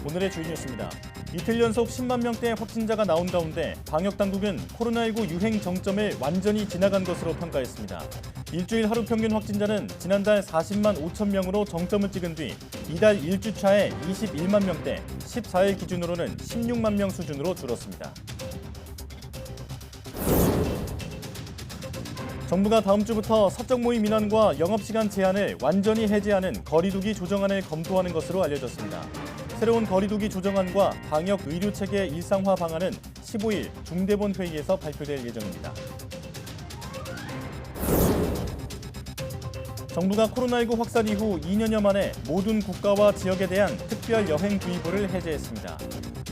오늘의 주요 뉴스입니다. 이틀 연속 10만 명대 확진자가 나온 가운데 방역당국은 코로나19 유행 정점을 완전히 지나간 것으로 평가했습니다. 일주일 하루 평균 확진자는 지난달 40만 5천 명으로 정점을 찍은 뒤 이달 1주차에 21만 명대, 14일 기준으로는 16만 명 수준으로 줄었습니다. 정부가 다음 주부터 사적 모임 인원과 영업시간 제한을 완전히 해제하는 거리두기 조정안을 검토하는 것으로 알려졌습니다. 새로운 거리두기 조정안과 방역 의료체계 일상화 방안은 15일 중대본 회의에서 발표될 예정입니다. 정부가 코로나19 확산 이후 2년여 만에 모든 국가와 지역에 대한 특별 여행주의보를 해제했습니다.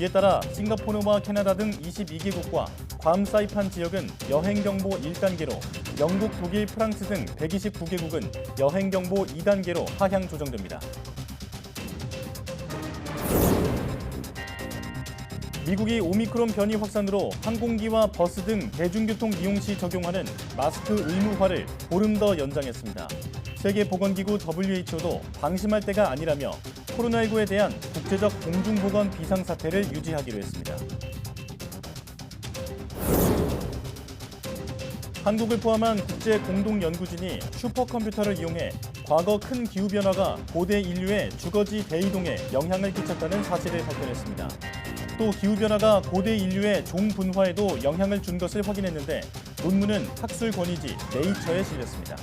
이에 따라 싱가포르와 캐나다 등 22개국과 괌 사이판 지역은 여행경보 1단계로, 영국, 독일, 프랑스 등 129개국은 여행경보 2단계로 하향 조정됩니다. 미국이 오미크론 변이 확산으로 항공기와 버스 등 대중교통 이용 시 적용하는 마스크 의무화를 보름 더 연장했습니다. 세계보건기구 WHO도 방심할 때가 아니라며 코로나19에 대한 국제적 공중보건 비상사태를 유지하기로 했습니다. 한국을 포함한 국제 공동연구진이 슈퍼컴퓨터를 이용해 과거 큰 기후변화가 고대 인류의 주거지 대이동에 영향을 끼쳤다는 사실을 밝혀냈습니다. 또 기후변화가 고대 인류의 종분화에도 영향을 준 것을 확인했는데 논문은 학술 권위지 네이처에 실렸습니다.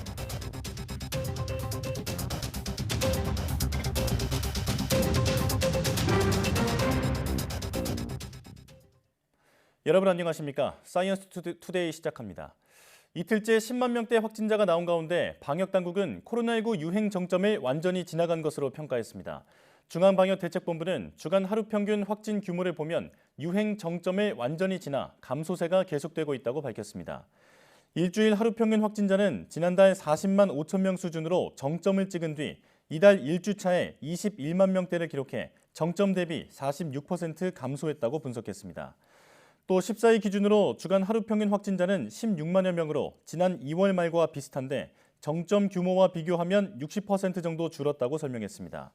여러분 안녕하십니까? 사이언스 투데이 시작합니다. 이틀째 10만 명대 확진자가 나온 가운데 방역당국은 코로나19 유행 정점을 완전히 지나간 것으로 평가했습니다. 중앙방역대책본부는 주간 하루 평균 확진 규모를 보면 유행 정점을 완전히 지나 감소세가 계속되고 있다고 밝혔습니다. 일주일 하루 평균 확진자는 지난달 40만 5천 명 수준으로 정점을 찍은 뒤 이달 1주차에 21만 명대를 기록해 정점 대비 46% 감소했다고 분석했습니다. 또 14일 기준으로 주간 하루 평균 확진자는 16만여 명으로 지난 2월 말과 비슷한데 정점 규모와 비교하면 60% 정도 줄었다고 설명했습니다.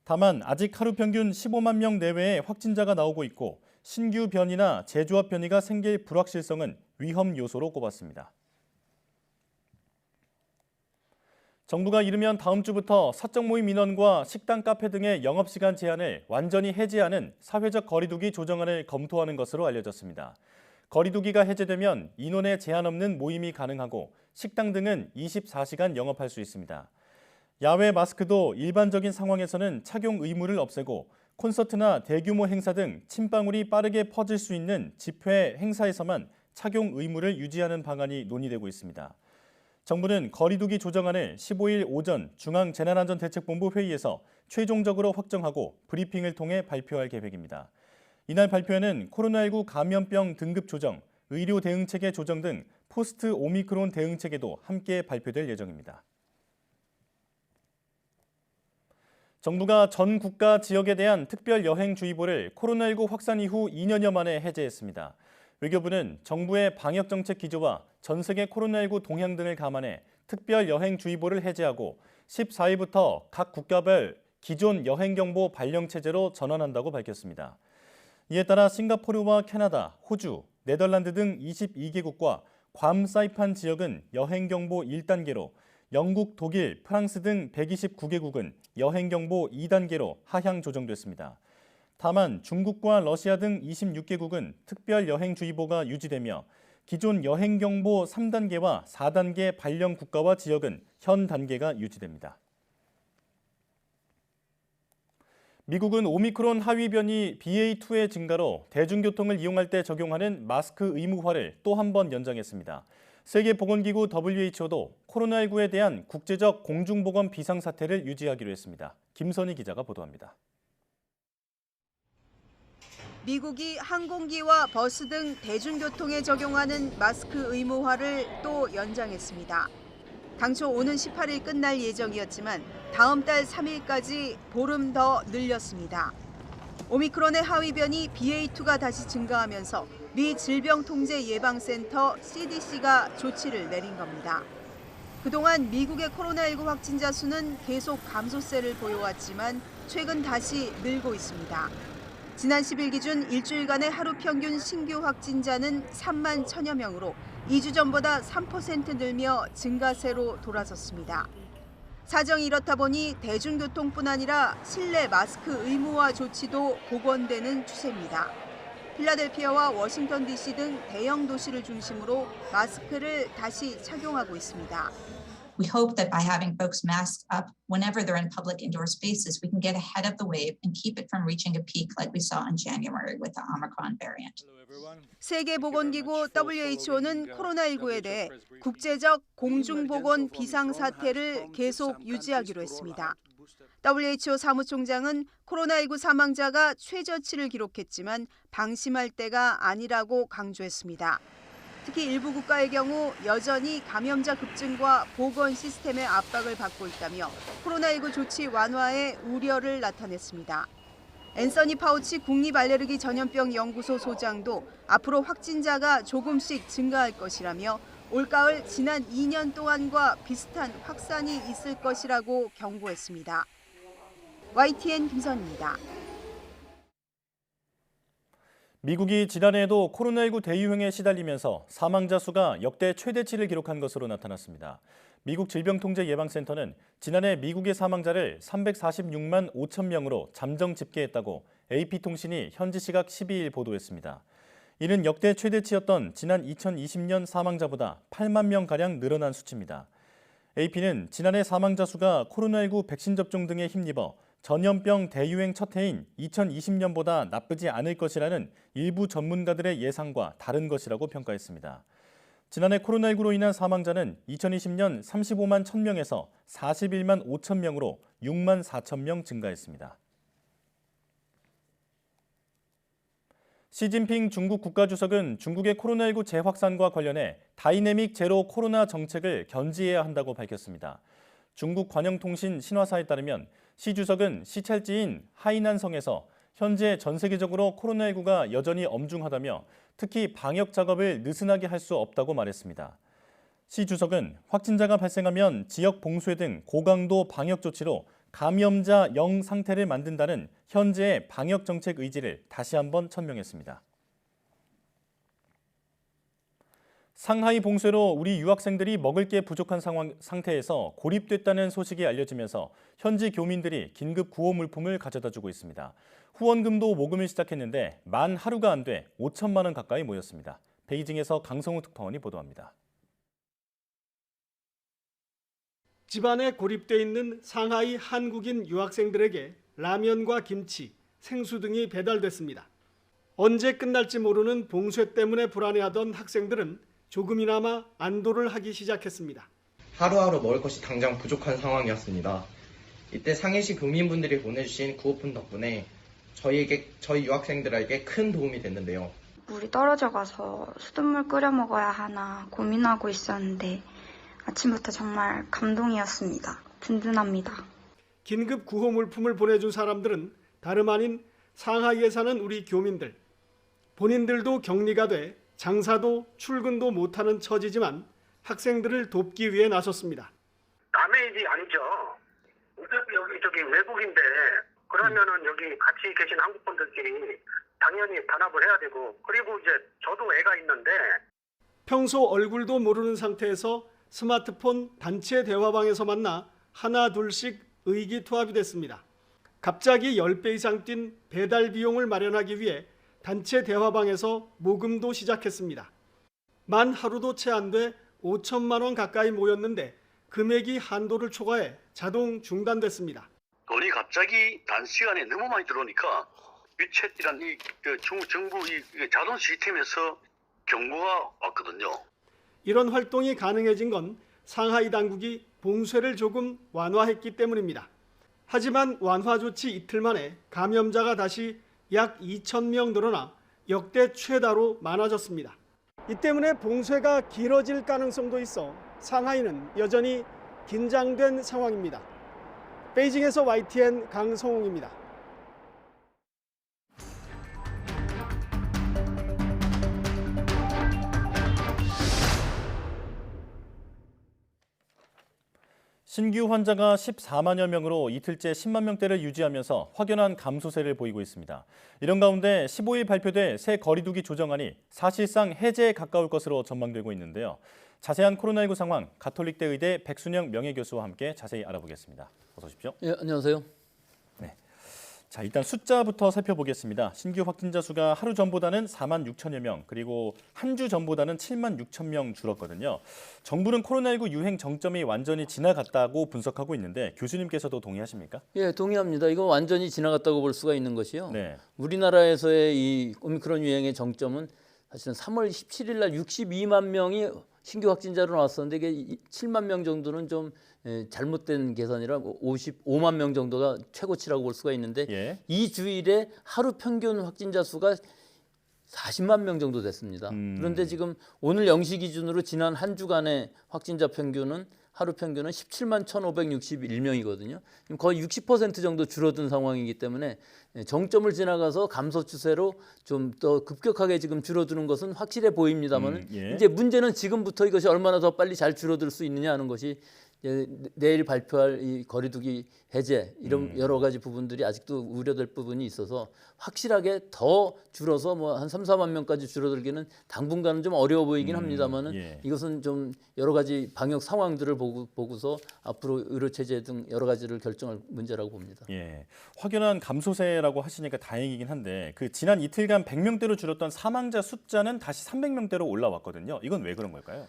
다만 아직 하루 평균 15만 명 내외의 확진자가 나오고 있고 신규 변이나 재조합 변이가 생길 불확실성은 위험 요소로 꼽았습니다. 정부가 이르면 다음 주부터 사적 모임 인원과 식당, 카페 등의 영업시간 제한을 완전히 해제하는 사회적 거리두기 조정안을 검토하는 것으로 알려졌습니다. 거리두기가 해제되면 인원에 제한 없는 모임이 가능하고 식당 등은 24시간 영업할 수 있습니다. 야외 마스크도 일반적인 상황에서는 착용 의무를 없애고 콘서트나 대규모 행사 등 침방울이 빠르게 퍼질 수 있는 집회, 행사에서만 착용 의무를 유지하는 방안이 논의되고 있습니다. 정부는 거리두기 조정안을 15일 오전 중앙재난안전대책본부 회의에서 최종적으로 확정하고 브리핑을 통해 발표할 계획입니다. 이날 발표에는 코로나19 감염병 등급 조정, 의료 대응체계 조정 등 포스트 오미크론 대응체계도 함께 발표될 예정입니다. 정부가 전 국가 지역에 대한 특별 여행주의보를 코로나19 확산 이후 2년여 만에 해제했습니다. 외교부는 정부의 방역정책 기조와 전 세계 코로나19 동향 등을 감안해 특별 여행주의보를 해제하고 14일부터 각 국가별 기존 여행경보 발령체제로 전환한다고 밝혔습니다. 이에 따라 싱가포르와 캐나다, 호주, 네덜란드 등 22개국과 괌 사이판 지역은 여행경보 1단계로 영국, 독일, 프랑스 등 129개국은 여행경보 2단계로 하향 조정됐습니다. 다만 중국과 러시아 등 26개국은 특별 여행주의보가 유지되며 기존 여행경보 3단계와 4단계 발령 국가와 지역은 현 단계가 유지됩니다. 미국은 오미크론 하위 변이 BA2의 증가로 대중교통을 이용할 때 적용하는 마스크 의무화를 또 한 번 연장했습니다. 세계보건기구 WHO도 코로나19에 대한 국제적 공중보건 비상사태를 유지하기로 했습니다. 김선희 기자가 보도합니다. 미국이 항공기와 버스 등 대중교통에 적용하는 마스크 의무화를 또 연장했습니다. 당초 오는 18일 끝날 예정이었지만 다음 달 3일까지 보름 더 늘렸습니다. 오미크론의 하위 변이 BA2가 다시 증가하면서 미 질병통제예방센터 CDC가 조치를 내린 겁니다. 그동안 미국의 코로나19 확진자 수는 계속 감소세를 보여왔지만 최근 다시 늘고 있습니다. 지난 10일 기준 일주일간의 하루 평균 신규 확진자는 3만 1천여 명으로 2주 전보다 3% 늘며 증가세로 돌아섰습니다. 사정이 이렇다 보니 대중교통뿐 아니라 실내 마스크 의무화 조치도 복원되는 추세입니다. 필라델피아와 워싱턴 DC 등 대형 도시를 중심으로 마스크를 다시 착용하고 있습니다. We hope that by having folks masked up whenever they're in public indoor spaces, we can get ahead of the wave and keep it from reaching a peak like we saw in January with the Omicron variant. 세계보건기구 WHO는 코로나19에 대해 국제적 공중보건 비상사태를 계속 유지하기로 했습니다. WHO 사무총장은 코로나19 사망자가 최저치를 기록했지만 방심할 때가 아니라고 강조했습니다. 특히 일부 국가의 경우 여전히 감염자 급증과 보건 시스템의 압박을 받고 있다며 코로나19 조치 완화에 우려를 나타냈습니다. 앤서니 파우치 국립알레르기 전염병 연구소 소장도 앞으로 확진자가 조금씩 증가할 것이라며 올가을 지난 2년 동안과 비슷한 확산이 있을 것이라고 경고했습니다. YTN 김선입니다. 미국이 지난해에도 코로나19 대유행에 시달리면서 사망자 수가 역대 최대치를 기록한 것으로 나타났습니다. 미국 질병통제예방센터는 지난해 미국의 사망자를 346만 5천 명으로 잠정 집계했다고 AP통신이 현지 시각 12일 보도했습니다. 이는 역대 최대치였던 지난 2020년 사망자보다 8만 명가량 늘어난 수치입니다. AP는 지난해 사망자 수가 코로나19 백신 접종 등에 힘입어 전염병 대유행 첫 해인 2020년보다 나쁘지 않을 것이라는 일부 전문가들의 예상과 다른 것이라고 평가했습니다. 지난해 코로나19로 인한 사망자는 2020년 35만 1,000명에서 41만 5천 명으로 6만 4천 명 증가했습니다. 시진핑 중국 국가주석은 중국의 코로나19 재확산과 관련해 다이내믹 제로 코로나 정책을 견지해야 한다고 밝혔습니다. 중국 관영통신 신화사에 따르면 시 주석은 시찰지인 하이난성에서 현재 전 세계적으로 코로나19가 여전히 엄중하다며 특히 방역 작업을 느슨하게 할 수 없다고 말했습니다. 시 주석은 확진자가 발생하면 지역 봉쇄 등 고강도 방역 조치로 감염자 0 상태를 만든다는 현재의 방역 정책 의지를 다시 한번 천명했습니다. 상하이 봉쇄로 우리 유학생들이 먹을 게 부족한 상태에서 고립됐다는 소식이 알려지면서 현지 교민들이 긴급 구호 물품을 가져다주고 있습니다. 후원금도 모금을 시작했는데 만 하루가 안 돼 5천만 원 가까이 모였습니다. 베이징에서 강성우 특파원이 보도합니다. 집안에 고립돼 있는 상하이 한국인 유학생들에게 라면과 김치, 생수 등이 배달됐습니다. 언제 끝날지 모르는 봉쇄 때문에 불안해하던 학생들은 조금이나마 안도를 하기 시작했습니다. 하루하루 먹을 것이 당장 부족한 상황이었습니다. 이때 상해시 교민분들이 보내주신 구호품 덕분에 저희 유학생들에게 큰 도움이 됐는데요. 물이 떨어져 가서 수돗물 끓여 먹어야 하나 고민하고 있었는데 아침부터 정말 감동이었습니다. 든든합니다. 긴급 구호 물품을 보내준 사람들은 다름 아닌 상하이에 사는 우리 교민들. 본인들도 격리가 돼 장사도 출근도 못하는 처지지만 학생들을 돕기 위해 나섰습니다. 남의 일이 아니죠. 어차피 여기 외국인데 그러면은 여기 같이 계신 한국분들끼리 당연히 단합을 해야 되고, 그리고 이제 저도 애가 있는데 평소 얼굴도 모르는 상태에서 스마트폰 단체 대화방에서 만나 하나 둘씩 의기투합이 됐습니다. 갑자기 10배 이상 뛴 배달 비용을 마련하기 위해 단체 대화방에서 모금도 시작했습니다. 만 하루도 채 안 돼 5천만 원 가까이 모였는데 금액이 한도를 초과해 자동 중단됐습니다. 돈이 갑자기 단시간에 너무 많이 들어오니까 위챗이란 정부 자동 시스템에서 경고가 왔거든요. 이런 활동이 가능해진 건 상하이 당국이 봉쇄를 조금 완화했기 때문입니다. 하지만 완화 조치 이틀 만에 감염자가 다시 약 2,000명 늘어나 역대 최다로 많아졌습니다. 이 때문에 봉쇄가 길어질 가능성도 있어 상하이는 여전히 긴장된 상황입니다. 베이징에서 YTN 강성웅입니다. 신규 환자가 14만여 명으로 이틀째 10만 명대를 유지하면서 확연한 감소세를 보이고 있습니다. 이런 가운데 15일 발표될 새 거리두기 조정안이 사실상 해제에 가까울 것으로 전망되고 있는데요. 자세한 코로나19 상황 가톨릭대 의대 백순영 명예교수와 함께 자세히 알아보겠습니다. 어서 오십시오. 예, 안녕하세요. 네. 자, 일단 숫자부터 살펴보겠습니다. 신규 확진자 수가 하루 전보다는 4만 6천여 명, 그리고 한 주 전보다는 7만 6천 명 줄었거든요. 정부는 코로나19 유행 정점이 완전히 지나갔다고 분석하고 있는데 교수님께서도 동의하십니까? 예, 동의합니다. 이거 완전히 지나갔다고 볼 수가 있는 것이요. 네. 우리나라에서의 이 오미크론 유행의 정점은 사실은 3월 17일 날 62만 명이 신규 확진자로 나왔었는데 이게 7만 명 정도는 좀 잘못된 계산이라 55만 명 정도가 최고치라고 볼 수가 있는데 예. 이 주일에 하루 평균 확진자 수가 40만 명 정도 됐습니다. 그런데 지금 오늘 0시 기준으로 지난 한 주간의 확진자 평균은 하루 평균은 17만 1,561명이거든요. 거의 60% 정도 줄어든 상황이기 때문에 정점을 지나가서 감소 추세로 좀 더 급격하게 지금 줄어드는 것은 확실해 보입니다만 예. 이제 문제는 지금부터 이것이 얼마나 더 빨리 잘 줄어들 수 있느냐 하는 것이 내일 발표할 이 거리두기 해제 이런 여러 가지 부분들이 아직도 우려될 부분이 있어서 확실하게 더 줄어서 뭐 한 3, 4만 명까지 줄어들기는 당분간은 좀 어려워 보이긴 합니다만은 예. 이것은 좀 여러 가지 방역 상황들을 보고서 앞으로 의료 체제 등 여러 가지를 결정할 문제라고 봅니다. 예, 확연한 감소세라고 하시니까 다행이긴 한데 그 지난 이틀간 100명대로 줄었던 사망자 숫자는 다시 300명대로 올라왔거든요. 이건 왜 그런 걸까요?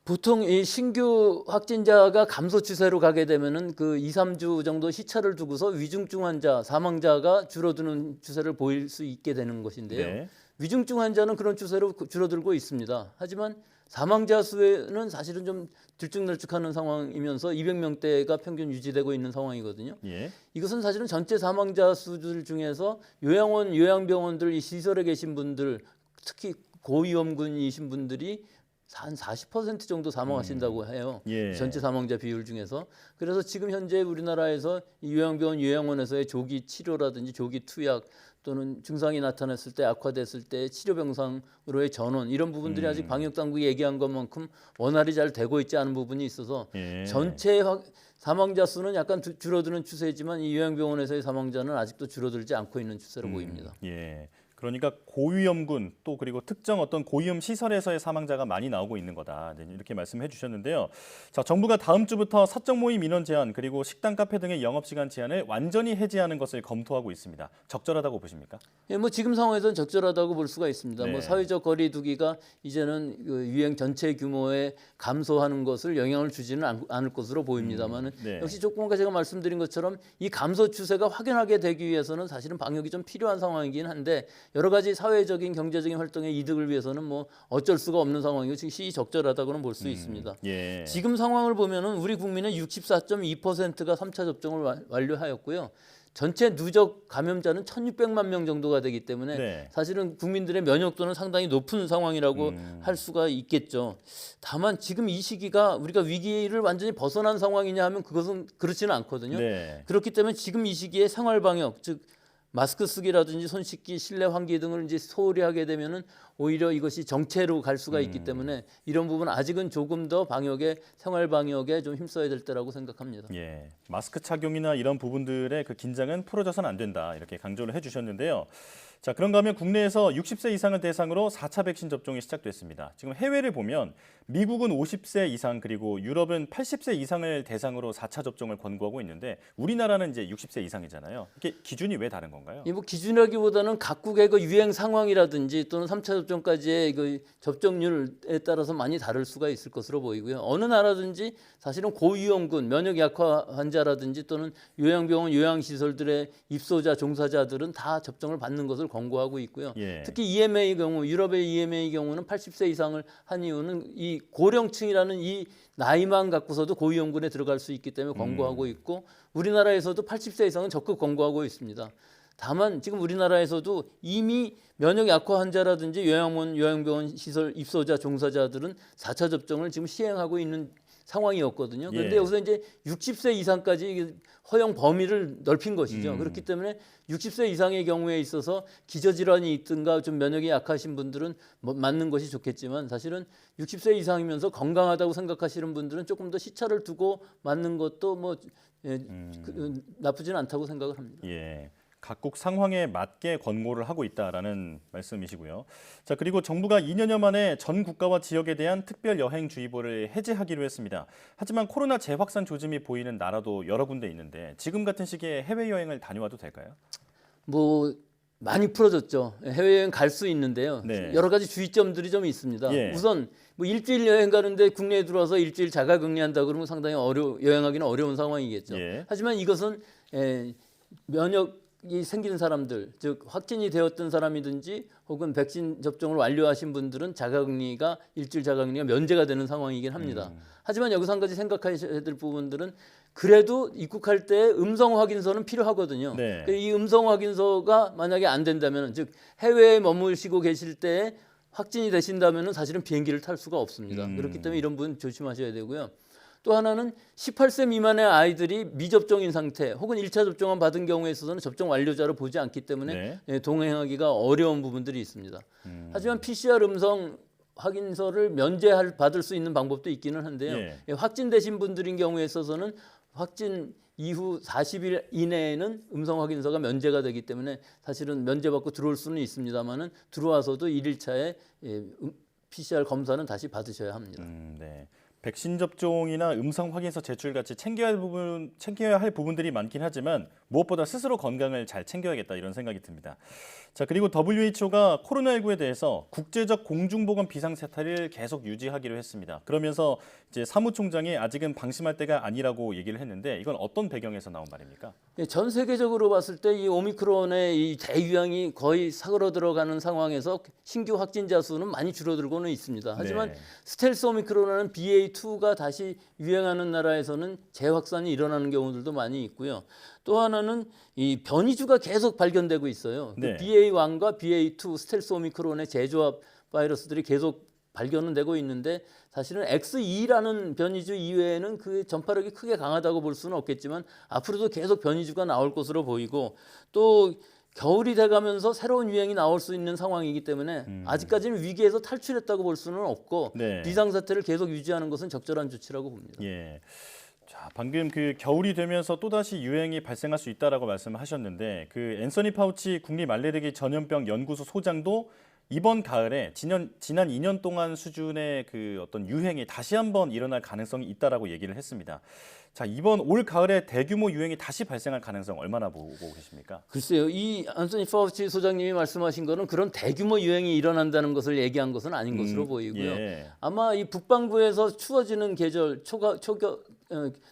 보통 이 신규 확진자가 감소 추세로 가게 되면은 그 2, 3주 정도 시차를 두고서 위중증 환자, 사망자가 줄어드는 추세를 보일 수 있게 되는 것인데요. 네. 위중증 환자는 그런 추세로 줄어들고 있습니다. 하지만 사망자 수는 사실은 좀 들쭉날쭉하는 상황이면서 200명대가 평균 유지되고 있는 상황이거든요. 예. 이것은 사실은 전체 사망자 수들 중에서 요양원, 요양병원들 이 시설에 계신 분들, 특히 고위험군이신 분들이 한 40% 정도 사망하신다고 해요. 예. 전체 사망자 비율 중에서. 그래서 지금 현재 우리나라에서 이 요양병원, 요양원에서의 조기 치료라든지 조기 투약 또는 증상이 나타났을 때 악화됐을 때 치료 병상으로의 전원 이런 부분들이 아직 방역 당국이 얘기한 것만큼 원활히 잘 되고 있지 않은 부분이 있어서 예. 전체 사망자 수는 약간 줄어드는 추세지만 이 요양병원에서의 사망자는 아직도 줄어들지 않고 있는 추세로 보입니다. 예. 그러니까 고위험군 또 그리고 특정 어떤 고위험 시설에서의 사망자가 많이 나오고 있는 거다. 이렇게 말씀해 주셨는데요. 자, 정부가 다음 주부터 사적 모임 인원 제한 그리고 식당, 카페 등의 영업 시간 제한을 완전히 해제하는 것을 검토하고 있습니다. 적절하다고 보십니까? 예, 뭐 지금 상황에서는 적절하다고 볼 수가 있습니다. 네. 뭐 사회적 거리두기가 이제는 그 유행 전체 규모에 감소하는 것을 영향을 주지는 않을 것으로 보입니다만은 네. 역시 조금 아까 제가 말씀드린 것처럼 이 감소 추세가 확연하게 되기 위해서는 사실은 방역이 좀 필요한 상황이긴 한데 여러 가지 사회적인 경제적인 활동의 이득을 위해서는 뭐 어쩔 수가 없는 상황이고 지금 시적절하다고는 볼 수 있습니다. 예. 지금 상황을 보면은 우리 국민의 64.2%가 3차 접종을 완료하였고요. 전체 누적 감염자는 1,600만 명 정도가 되기 때문에 네. 사실은 국민들의 면역도는 상당히 높은 상황이라고 할 수가 있겠죠. 다만 지금 이 시기가 우리가 위기를 완전히 벗어난 상황이냐 하면 그것은 그렇지는 않거든요. 네. 그렇기 때문에 지금 이 시기에 생활 방역, 즉 마스크 쓰기라든지 손 씻기, 실내 환기 등을 이제 소홀히 하게 되면은 오히려 이것이 정체로 갈 수가 있기 때문에 이런 부분 아직은 조금 더 방역에 생활 방역에 좀 힘써야 될 때라고 생각합니다. 예, 마스크 착용이나 이런 부분들의 그 긴장은 풀어져서는 안 된다 이렇게 강조를 해주셨는데요. 자, 그런가 하면 국내에서 60세 이상을 대상으로 4차 백신 접종이 시작됐습니다. 지금 해외를 보면 미국은 50세 이상 그리고 유럽은 80세 이상을 대상으로 4차 접종을 권고하고 있는데 우리나라는 이제 60세 이상이잖아요. 이게 기준이 왜 다른 건가요? 뭐 기준이라기보다는 각국의 그 유행 상황이라든지 또는 3차 접종까지의 그 접종률에 따라서 많이 다를 수가 있을 것으로 보이고요. 어느 나라든지 사실은 고위험군, 면역 약화 환자라든지 또는 요양병원, 요양시설들의 입소자, 종사자들은 다 접종을 받는 것을 권고하고 있고요. 예. 특히 EMA 경우, 유럽의 EMA 경우는 80세 이상을 한 이유는 이 고령층이라는 이 나이만 갖고서도 고위험군에 들어갈 수 있기 때문에 권고하고 있고 우리나라에서도 80세 이상은 적극 권고하고 있습니다. 다만 지금 우리나라에서도 이미 면역 약화 환자라든지 요양원, 요양병원 시설 입소자, 종사자들은 4차 접종을 지금 시행하고 있는 상황이었거든요. 그런데 예. 여기서 이제 60세 이상까지 이게 허용 범위를 넓힌 것이죠. 그렇기 때문에 60세 이상의 경우에 있어서 기저질환이 있든가 좀 면역이 약하신 분들은 뭐 맞는 것이 좋겠지만 사실은 60세 이상이면서 건강하다고 생각하시는 분들은 조금 더 시차를 두고 맞는 것도 뭐 나쁘지는 않다고 생각을 합니다. 예. 각국 상황에 맞게 권고를 하고 있다라는 말씀이시고요. 자, 그리고 정부가 2년여 만에 전 국가와 지역에 대한 특별 여행주의보를 해제하기로 했습니다. 하지만 코로나 재확산 조짐이 보이는 나라도 여러 군데 있는데 지금 같은 시기에 해외여행을 다녀와도 될까요? 뭐 많이 풀어졌죠. 해외여행 갈 수 있는데요. 네. 여러 가지 주의점들이 좀 있습니다. 예. 우선 뭐 일주일 여행 가는데 국내에 들어와서 일주일 자가격리한다 그러면 상당히 여행하기는 어려운 상황이겠죠. 예. 하지만 이것은 면역이 생기는 사람들, 즉 확진이 되었던 사람이든지 혹은 백신 접종을 완료하신 분들은 자가격리가 일주일 자가격리가 면제가 되는 상황이긴 합니다. 하지만 여기서 한 가지 생각하셔야 될 부분들은 그래도 입국할 때 음성 확인서는 필요하거든요. 네. 이 음성 확인서가 만약에 안 된다면, 즉 해외에 머무시고 계실 때 확진이 되신다면 사실은 비행기를 탈 수가 없습니다. 그렇기 때문에 이런 부분 조심하셔야 되고요. 또 하나는 18세 미만의 아이들이 미접종인 상태 혹은 1차 접종만 받은 경우에 있어서는 접종 완료자로 보지 않기 때문에 동행하기가 어려운 부분들이 있습니다. 하지만 PCR 음성 확인서를 받을 수 있는 방법도 있기는 한데요. 확진되신 분들인 경우에 있어서는 확진 이후 40일 이내에는 음성 확인서가 면제가 되기 때문에 사실은 면제받고 들어올 수는 있습니다만은 들어와서도 1일차에 PCR 검사는 다시 받으셔야 합니다. 네. 백신 접종이나 음성 확인서 제출 같이 챙겨야 할 부분들이 많긴 하지만 무엇보다 스스로 건강을 잘 챙겨야겠다 이런 생각이 듭니다. 자, 그리고 WHO가 코로나19에 대해서 국제적 공중보건 비상사태를 계속 유지하기로 했습니다. 그러면서 이제 사무총장이 아직은 방심할 때가 아니라고 얘기를 했는데 이건 어떤 배경에서 나온 말입니까? 전 세계적으로 봤을 때 이 오미크론의 이 대유행이 거의 사그러들어가는 상황에서 신규 확진자 수는 많이 줄어들고는 있습니다. 하지만 스텔스 오미크론은 BA2가 다시 유행하는 나라에서는 재확산이 일어나는 경우들도 많이 있고요. 또 하나는 이 변이주가 계속 발견되고 있어요. 그 BA1과 BA2 스텔스 오미크론의 재조합 바이러스들이 계속 발견은 되고 있는데 사실은 XE라는 변이주 이외에는 그 전파력이 크게 강하다고 볼 수는 없겠지만 앞으로도 계속 변이주가 나올 것으로 보이고 또 겨울이 돼가면서 새로운 유행이 나올 수 있는 상황이기 때문에 아직까지는 위기에서 탈출했다고 볼 수는 없고 비상사태를 계속 유지하는 것은 적절한 조치라고 봅니다. 예. 자, 방금 그 겨울이 되면서 또다시 유행이 발생할 수 있다라고 말씀하셨는데 그 앤서니 파우치 국립 알레르기 전염병 연구소 소장도 이번 가을에 지난 2년 동안 수준의 그 어떤 유행이 다시 한번 일어날 가능성이 있다라고 얘기를 했습니다. 자, 이번 올 가을에 대규모 유행이 다시 발생할 가능성 얼마나 보고 계십니까? 글쎄요, 이 앤서니 파우치 소장님이 말씀하신 거는 그런 대규모 유행이 일어난다는 것을 얘기한 것은 아닌 것으로 보이고요. 아마 이 북반구에서 추워지는 계절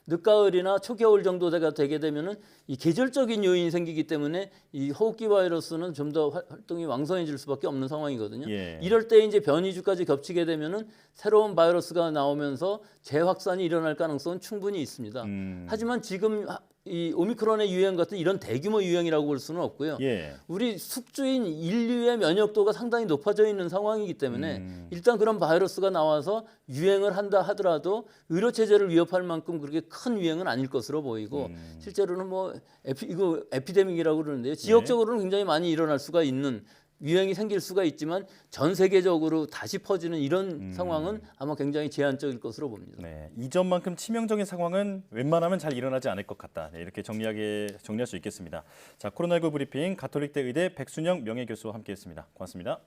늦가을이나 초겨울 정도가 되게 되면은 이 계절적인 요인이 생기기 때문에 이 호흡기 바이러스는 좀 더 활동이 왕성해질 수밖에 없는 상황이거든요. 이럴 때 이제 변이주까지 겹치게 되면은 새로운 바이러스가 나오면서 재확산이 일어날 가능성은 충분히 있습니다. 하지만 지금 이 오미크론의 유행 같은 이런 대규모 유행이라고 볼 수는 없고요. 우리 숙주인 인류의 면역도가 상당히 높아져 있는 상황이기 때문에 일단 그런 바이러스가 나와서 유행을 한다 하더라도 의료 체제를 위협할 만큼 그렇게 큰 유행은 아닐 것으로 보이고 실제로는 뭐 이거 에피데믹이라고 그러는데요. 지역적으로는 굉장히 많이 일어날 수가 있는 유행이 생길 수가 있지만 전 세계적으로 다시 퍼지는 이런 상황은 아마 굉장히 제한적일 것으로 봅니다. 네, 이전만큼 치명적인 상황은 웬만하면 잘 일어나지 않을 것 같다. 네, 이렇게 정리할 수 있겠습니다. 자, 코로나19 브리핑 가톨릭대 의대 백순영 명예교수와 함께했습니다. 고맙습니다.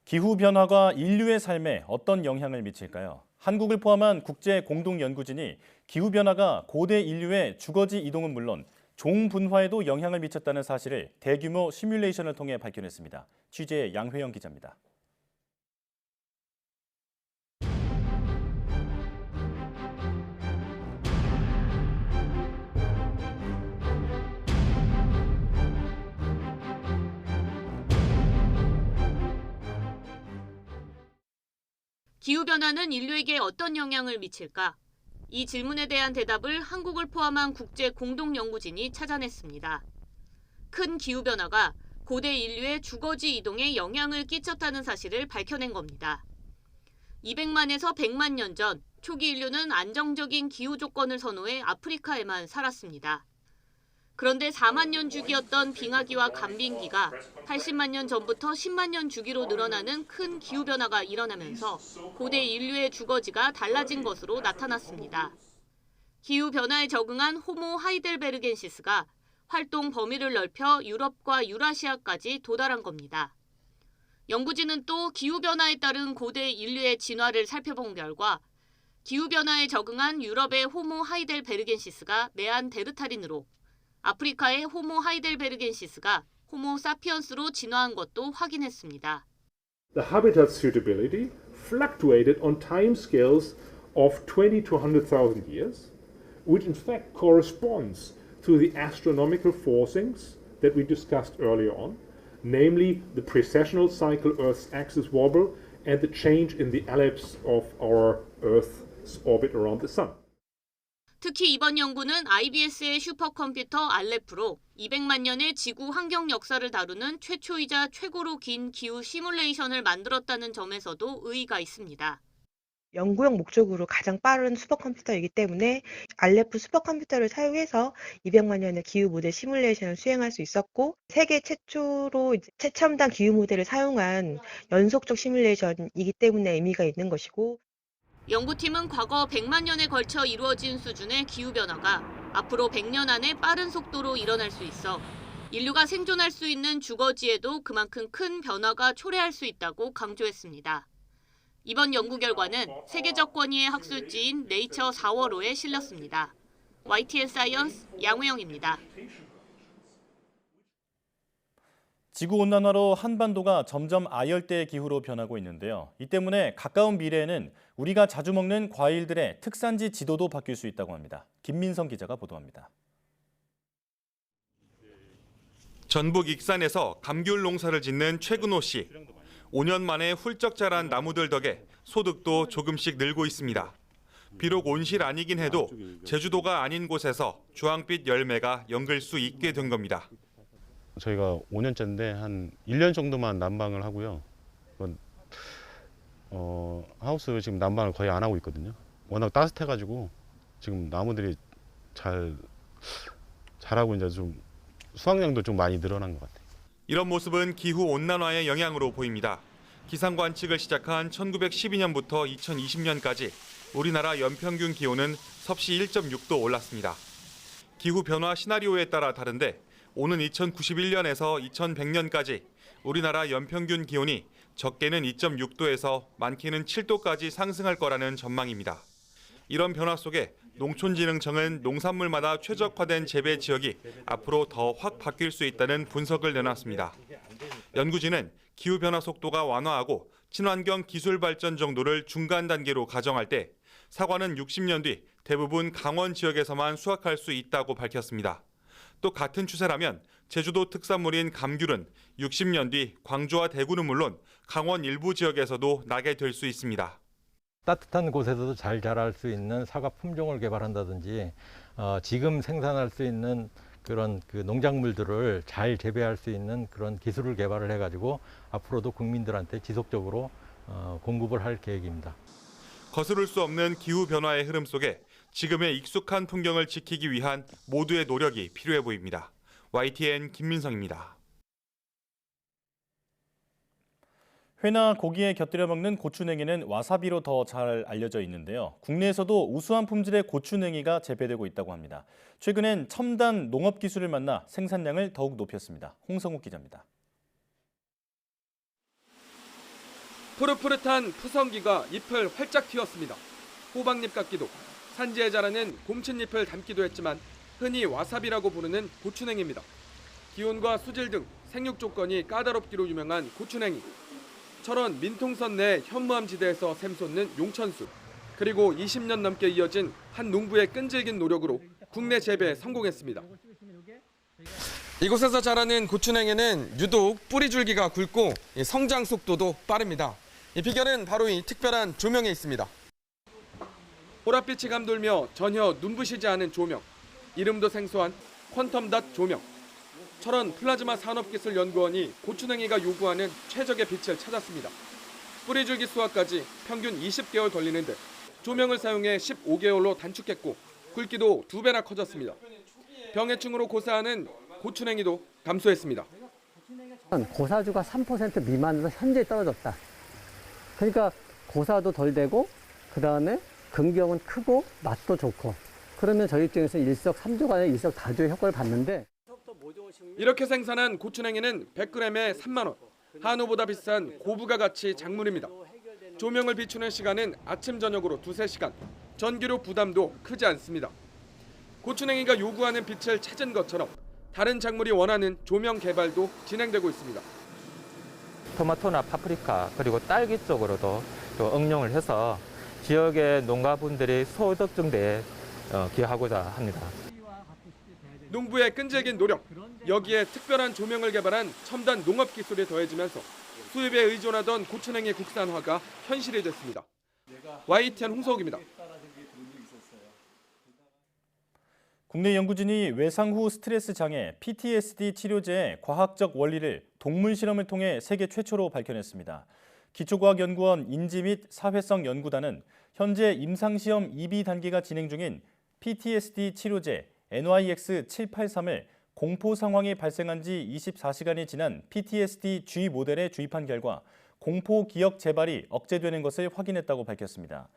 기후변화가 인류의 삶에 어떤 영향을 미칠까요? 한국을 포함한 국제 공동연구진이 기후변화가 고대 인류의 주거지 이동은 물론 종 분화에도 영향을 미쳤다는 사실을 대규모 시뮬레이션을 통해 밝혀냈습니다. 취재의 양회영 기자입니다. 기후변화는 인류에게 어떤 영향을 미칠까? 이 질문에 대한 대답을 한국을 포함한 국제 공동연구진이 찾아냈습니다. 큰 기후변화가 고대 인류의 주거지 이동에 영향을 끼쳤다는 사실을 밝혀낸 겁니다. 200만에서 100만 년 전 초기 인류는 안정적인 기후 조건을 선호해 아프리카에만 살았습니다. 그런데 4만 년 주기였던 빙하기와 간빙기가 80만 년 전부터 10만 년 주기로 늘어나는 큰 기후변화가 일어나면서 고대 인류의 주거지가 달라진 것으로 나타났습니다. 기후변화에 적응한 호모 하이델베르겐시스가 활동 범위를 넓혀 유럽과 유라시아까지 도달한 겁니다. 연구진은 또 기후변화에 따른 고대 인류의 진화를 살펴본 결과 기후변화에 적응한 유럽의 호모 하이델베르겐시스가 네안데르탈인으로 아프리카의 호모 하이델베르겐시스가 호모 사피언스로 진화한 것도 확인했습니다. The habitat suitability fluctuated on timescales of 20 to 100,000 years, which in fact corresponds to the astronomical forcings that we discussed earlier on, namely the precessional cycle Earth's axis wobble and the change in the ellipse of our Earth's orbit around the Sun. 특히 이번 연구는 IBS의 슈퍼컴퓨터 알레프로 200만 년의 지구 환경 역사를 다루는 최초이자 최고로 긴 기후 시뮬레이션을 만들었다는 점에서도 의의가 있습니다. 연구용 목적으로 가장 빠른 슈퍼컴퓨터이기 때문에 알레프 슈퍼컴퓨터를 사용해서 200만 년의 기후 모델 시뮬레이션을 수행할 수 있었고 세계 최초로 최첨단 기후 모델을 사용한 연속적 시뮬레이션이기 때문에 의미가 있는 것이고 연구팀은 과거 100만 년에 걸쳐 이루어진 수준의 기후변화가 앞으로 100년 안에 빠른 속도로 일어날 수 있어 인류가 생존할 수 있는 주거지에도 그만큼 큰 변화가 초래할 수 있다고 강조했습니다. 이번 연구 결과는 세계적 권위의 학술지인 네이처 4월호에 실렸습니다. YTN 사이언스 양우영입니다. 지구온난화로 한반도가 점점 아열대 기후로 변하고 있는데요. 이 때문에 가까운 미래에는 우리가 자주 먹는 과일들의 특산지 지도도 바뀔 수 있다고 합니다. 김민성 기자가 보도합니다. 전북 익산에서 감귤 농사를 짓는 최근호 씨. 5년 만에 훌쩍 자란 나무들 덕에 소득도 조금씩 늘고 있습니다. 비록 온실 아니긴 해도 제주도가 아닌 곳에서 주황빛 열매가 연글 수 있게 된 겁니다. 저희가 5년째인데 한 1년 정도만 난방을 하고요. 하우스 지금 난방을 거의 안 하고 있거든요. 워낙 따뜻해가지고 지금 나무들이 자라고 이제 좀 수확량도 좀 많이 늘어난 것 같아요. 이런 모습은 기후 온난화의 영향으로 보입니다. 기상 관측을 시작한 1912년부터 2020년까지 우리나라 연평균 기온은 섭씨 1.6도 올랐습니다. 기후 변화 시나리오에 따라 다른데 오는 2091년에서 2100년까지 우리나라 연평균 기온이 적게는 2.6도에서 많게는 7도까지 상승할 거라는 전망입니다. 이런 변화 속에 농촌진흥청은 농산물마다 최적화된 재배 지역이 앞으로 더 확 바뀔 수 있다는 분석을 내놨습니다. 연구진은 기후변화 속도가 완화하고 친환경 기술 발전 정도를 중간 단계로 가정할 때 사과는 60년 뒤 대부분 강원 지역에서만 수확할 수 있다고 밝혔습니다. 또 같은 추세라면 제주도 특산물인 감귤은 60년 뒤 광주와 대구는 물론 강원 일부 지역에서도 나게 될 수 있습니다. 따뜻한 곳에서도 잘 자랄 수 있는 사과 품종을 개발한다든지 지금 생산할 수 있는 그런 농작물들을 잘 재배할 수 있는 그런 기술을 개발을 해가지고 앞으로도 국민들한테 지속적으로 공급을 할 계획입니다. 거스를 수 없는 기후 변화의 흐름 속에 지금의 익숙한 풍경을 지키기 위한 모두의 노력이 필요해 보입니다. YTN 김민성입니다. 회나 고기에 곁들여 먹는 고추냉이는 와사비로 더 잘 알려져 있는데요. 국내에서도 우수한 품질의 고추냉이가 재배되고 있다고 합니다. 최근엔 첨단 농업 기술을 만나 생산량을 더욱 높였습니다. 홍성욱 기자입니다. 푸릇푸릇한 푸성기가 잎을 활짝 틔웠습니다. 호박잎 같기도, 산지에 자라는 곰칫잎을 담기도 했지만 흔히 와사비라고 부르는 고추냉이입니다. 기온과 수질 등 생육 조건이 까다롭기로 유명한 고추냉이. 철원 민통선 내 현무암 지대에서 샘솟는 용천수. 그리고 20년 넘게 이어진 한 농부의 끈질긴 노력으로 국내 재배에 성공했습니다. 이곳에서 자라는 고추냉이는 유독 뿌리 줄기가 굵고 성장 속도도 빠릅니다. 이 비결은 바로 이 특별한 조명에 있습니다. 보랏빛이 감돌며 전혀 눈부시지 않은 조명, 이름도 생소한 퀀텀닷 조명. 철원 플라즈마 산업기술연구원이 고추냉이가 요구하는 최적의 빛을 찾았습니다. 뿌리줄기 수확까지 평균 20개월 걸리는데 조명을 사용해 15개월로 단축했고 굵기도 2배나 커졌습니다. 병해충으로 고사하는 고추냉이도 감소했습니다. 고사주가 3% 미만으로 현재 떨어졌다. 그러니까 고사도 덜 되고 그다음에 근경은 크고 맛도 좋고 그러면 저희 입장에서 일석삼조가 아니라 일석다조의 효과를 봤는데 이렇게 생산한 고추냉이는 100g에 3만 원. 한우보다 비싼 고부가 가치 작물입니다. 조명을 비추는 시간은 아침 저녁으로 2-3시간. 전기료 부담도 크지 않습니다. 고추냉이가 요구하는 빛을 찾은 것처럼 다른 작물이 원하는 조명 개발도 진행되고 있습니다. 토마토나 파프리카 그리고 딸기 쪽으로도 또 응용을 해서 지역의 농가분들이 소득 증대에 기여하고자 합니다. 농부의 끈질긴 노력, 여기에 특별한 조명을 개발한 첨단 농업 기술이 더해지면서 수입에 의존하던 고추냉이 국산화가 현실이 됐습니다. YTN 홍석입니다. 국내 연구진이 외상 후 스트레스 장애 PTSD 치료제의 과학적 원리를 동물 실험을 통해 세계 최초로 밝혀냈습니다. 기초과학연구원 인지 및 사회성 연구단은 현재 임상시험 2B 단계가 진행 중인 PTSD 치료제 NYX-783을 공포 상황이 발생한 지 24시간이 지난 PTSD-G 모델에 주입한 결과 공포 기억 재발이 억제되는 것을 확인했다고 밝혔습니다.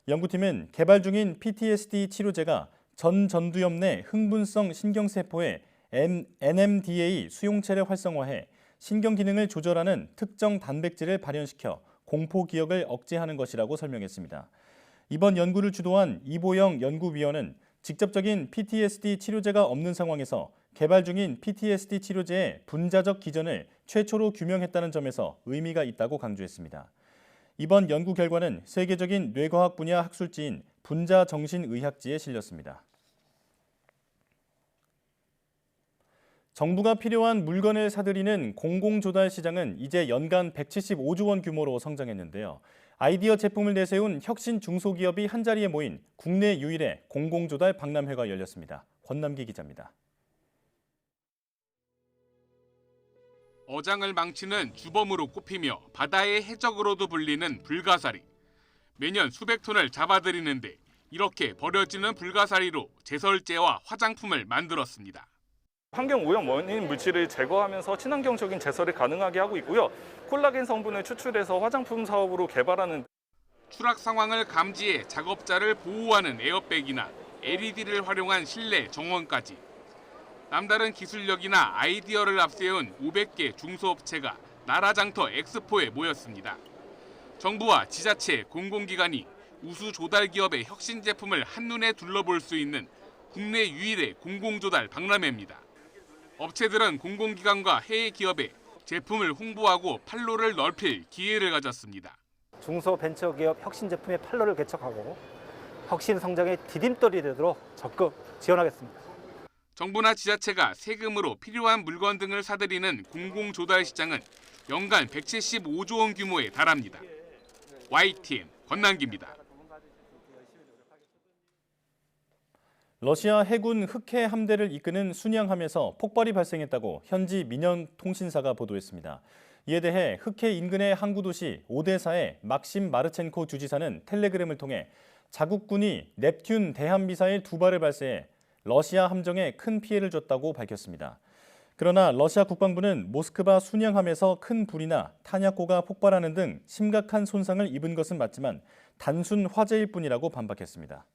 연구팀은 개발 중인 PTSD 치료제가 전두엽 내 흥분성 신경세포의 NMDA 수용체를 활성화해 신경 기능을 조절하는 특정 단백질을 발현시켜 공포 기억을 억제하는 것이라고 설명했습니다. 이번 연구를 주도한 이보영 연구위원은 직접적인 PTSD 치료제가 없는 상황에서 개발 중인 PTSD 치료제의 분자적 기전을 최초로 규명했다는 점에서 의미가 있다고 강조했습니다. 이번 연구 결과는 세계적인 뇌과학 분야 학술지인 분자정신의학지에 실렸습니다. 정부가 필요한 물건을 사들이는 공공조달 시장은 이제 연간 175조 원 규모로 성장했는데요. 아이디어 제품을 내세운 혁신 중소기업이 한자리에 모인 국내 유일의 공공조달 박람회가 열렸습니다. 권남기 기자입니다. 어장을 망치는 주범으로 꼽히며 바다의 해적으로도 불리는 불가사리. 매년 수백 톤을 잡아들이는데 이렇게 버려지는 불가사리로 제설제와 화장품을 만들었습니다. 환경오염 원인 물질을 제거하면서 친환경적인 제설을 가능하게 하고 있고요. 콜라겐 성분을 추출해서 화장품 사업으로 개발하는 추락 상황을 감지해 작업자를 보호하는 에어백이나 LED를 활용한 실내 정원까지 남다른 기술력이나 아이디어를 앞세운 500개 중소업체가 나라장터 엑스포에 모였습니다. 정부와 지자체, 공공기관이 우수 조달 기업의 혁신 제품을 한눈에 둘러볼 수 있는 국내 유일의 공공조달 박람회입니다. 업체들은 공공기관과 해외 기업에 제품을 홍보하고 판로를 넓힐 기회를 가졌습니다. 중소벤처기업 혁신 제품의 판로를 개척하고 혁신 성장의 디딤돌이 되도록 적극 지원하겠습니다. 정부나 지자체가 세금으로 필요한 물건 등을 사들이는 공공조달 시장은 연간 175조 원 규모에 달합니다. YTN 권남기입니다. 러시아 해군 흑해 함대를 이끄는 순양함에서 폭발이 발생했다고 현지 민영통신사가 보도했습니다. 이에 대해 흑해 인근의 항구 도시 오데사의 막심 마르첸코 주지사는 텔레그램을 통해 자국군이 넵튠 대함미사일 2발을 발사해 러시아 함정에 큰 피해를 줬다고 밝혔습니다. 그러나 러시아 국방부는 모스크바 순양함에서 큰 불이나 탄약고가 폭발하는 등 심각한 손상을 입은 것은 맞지만 단순 화재일 뿐이라고 반박했습니다.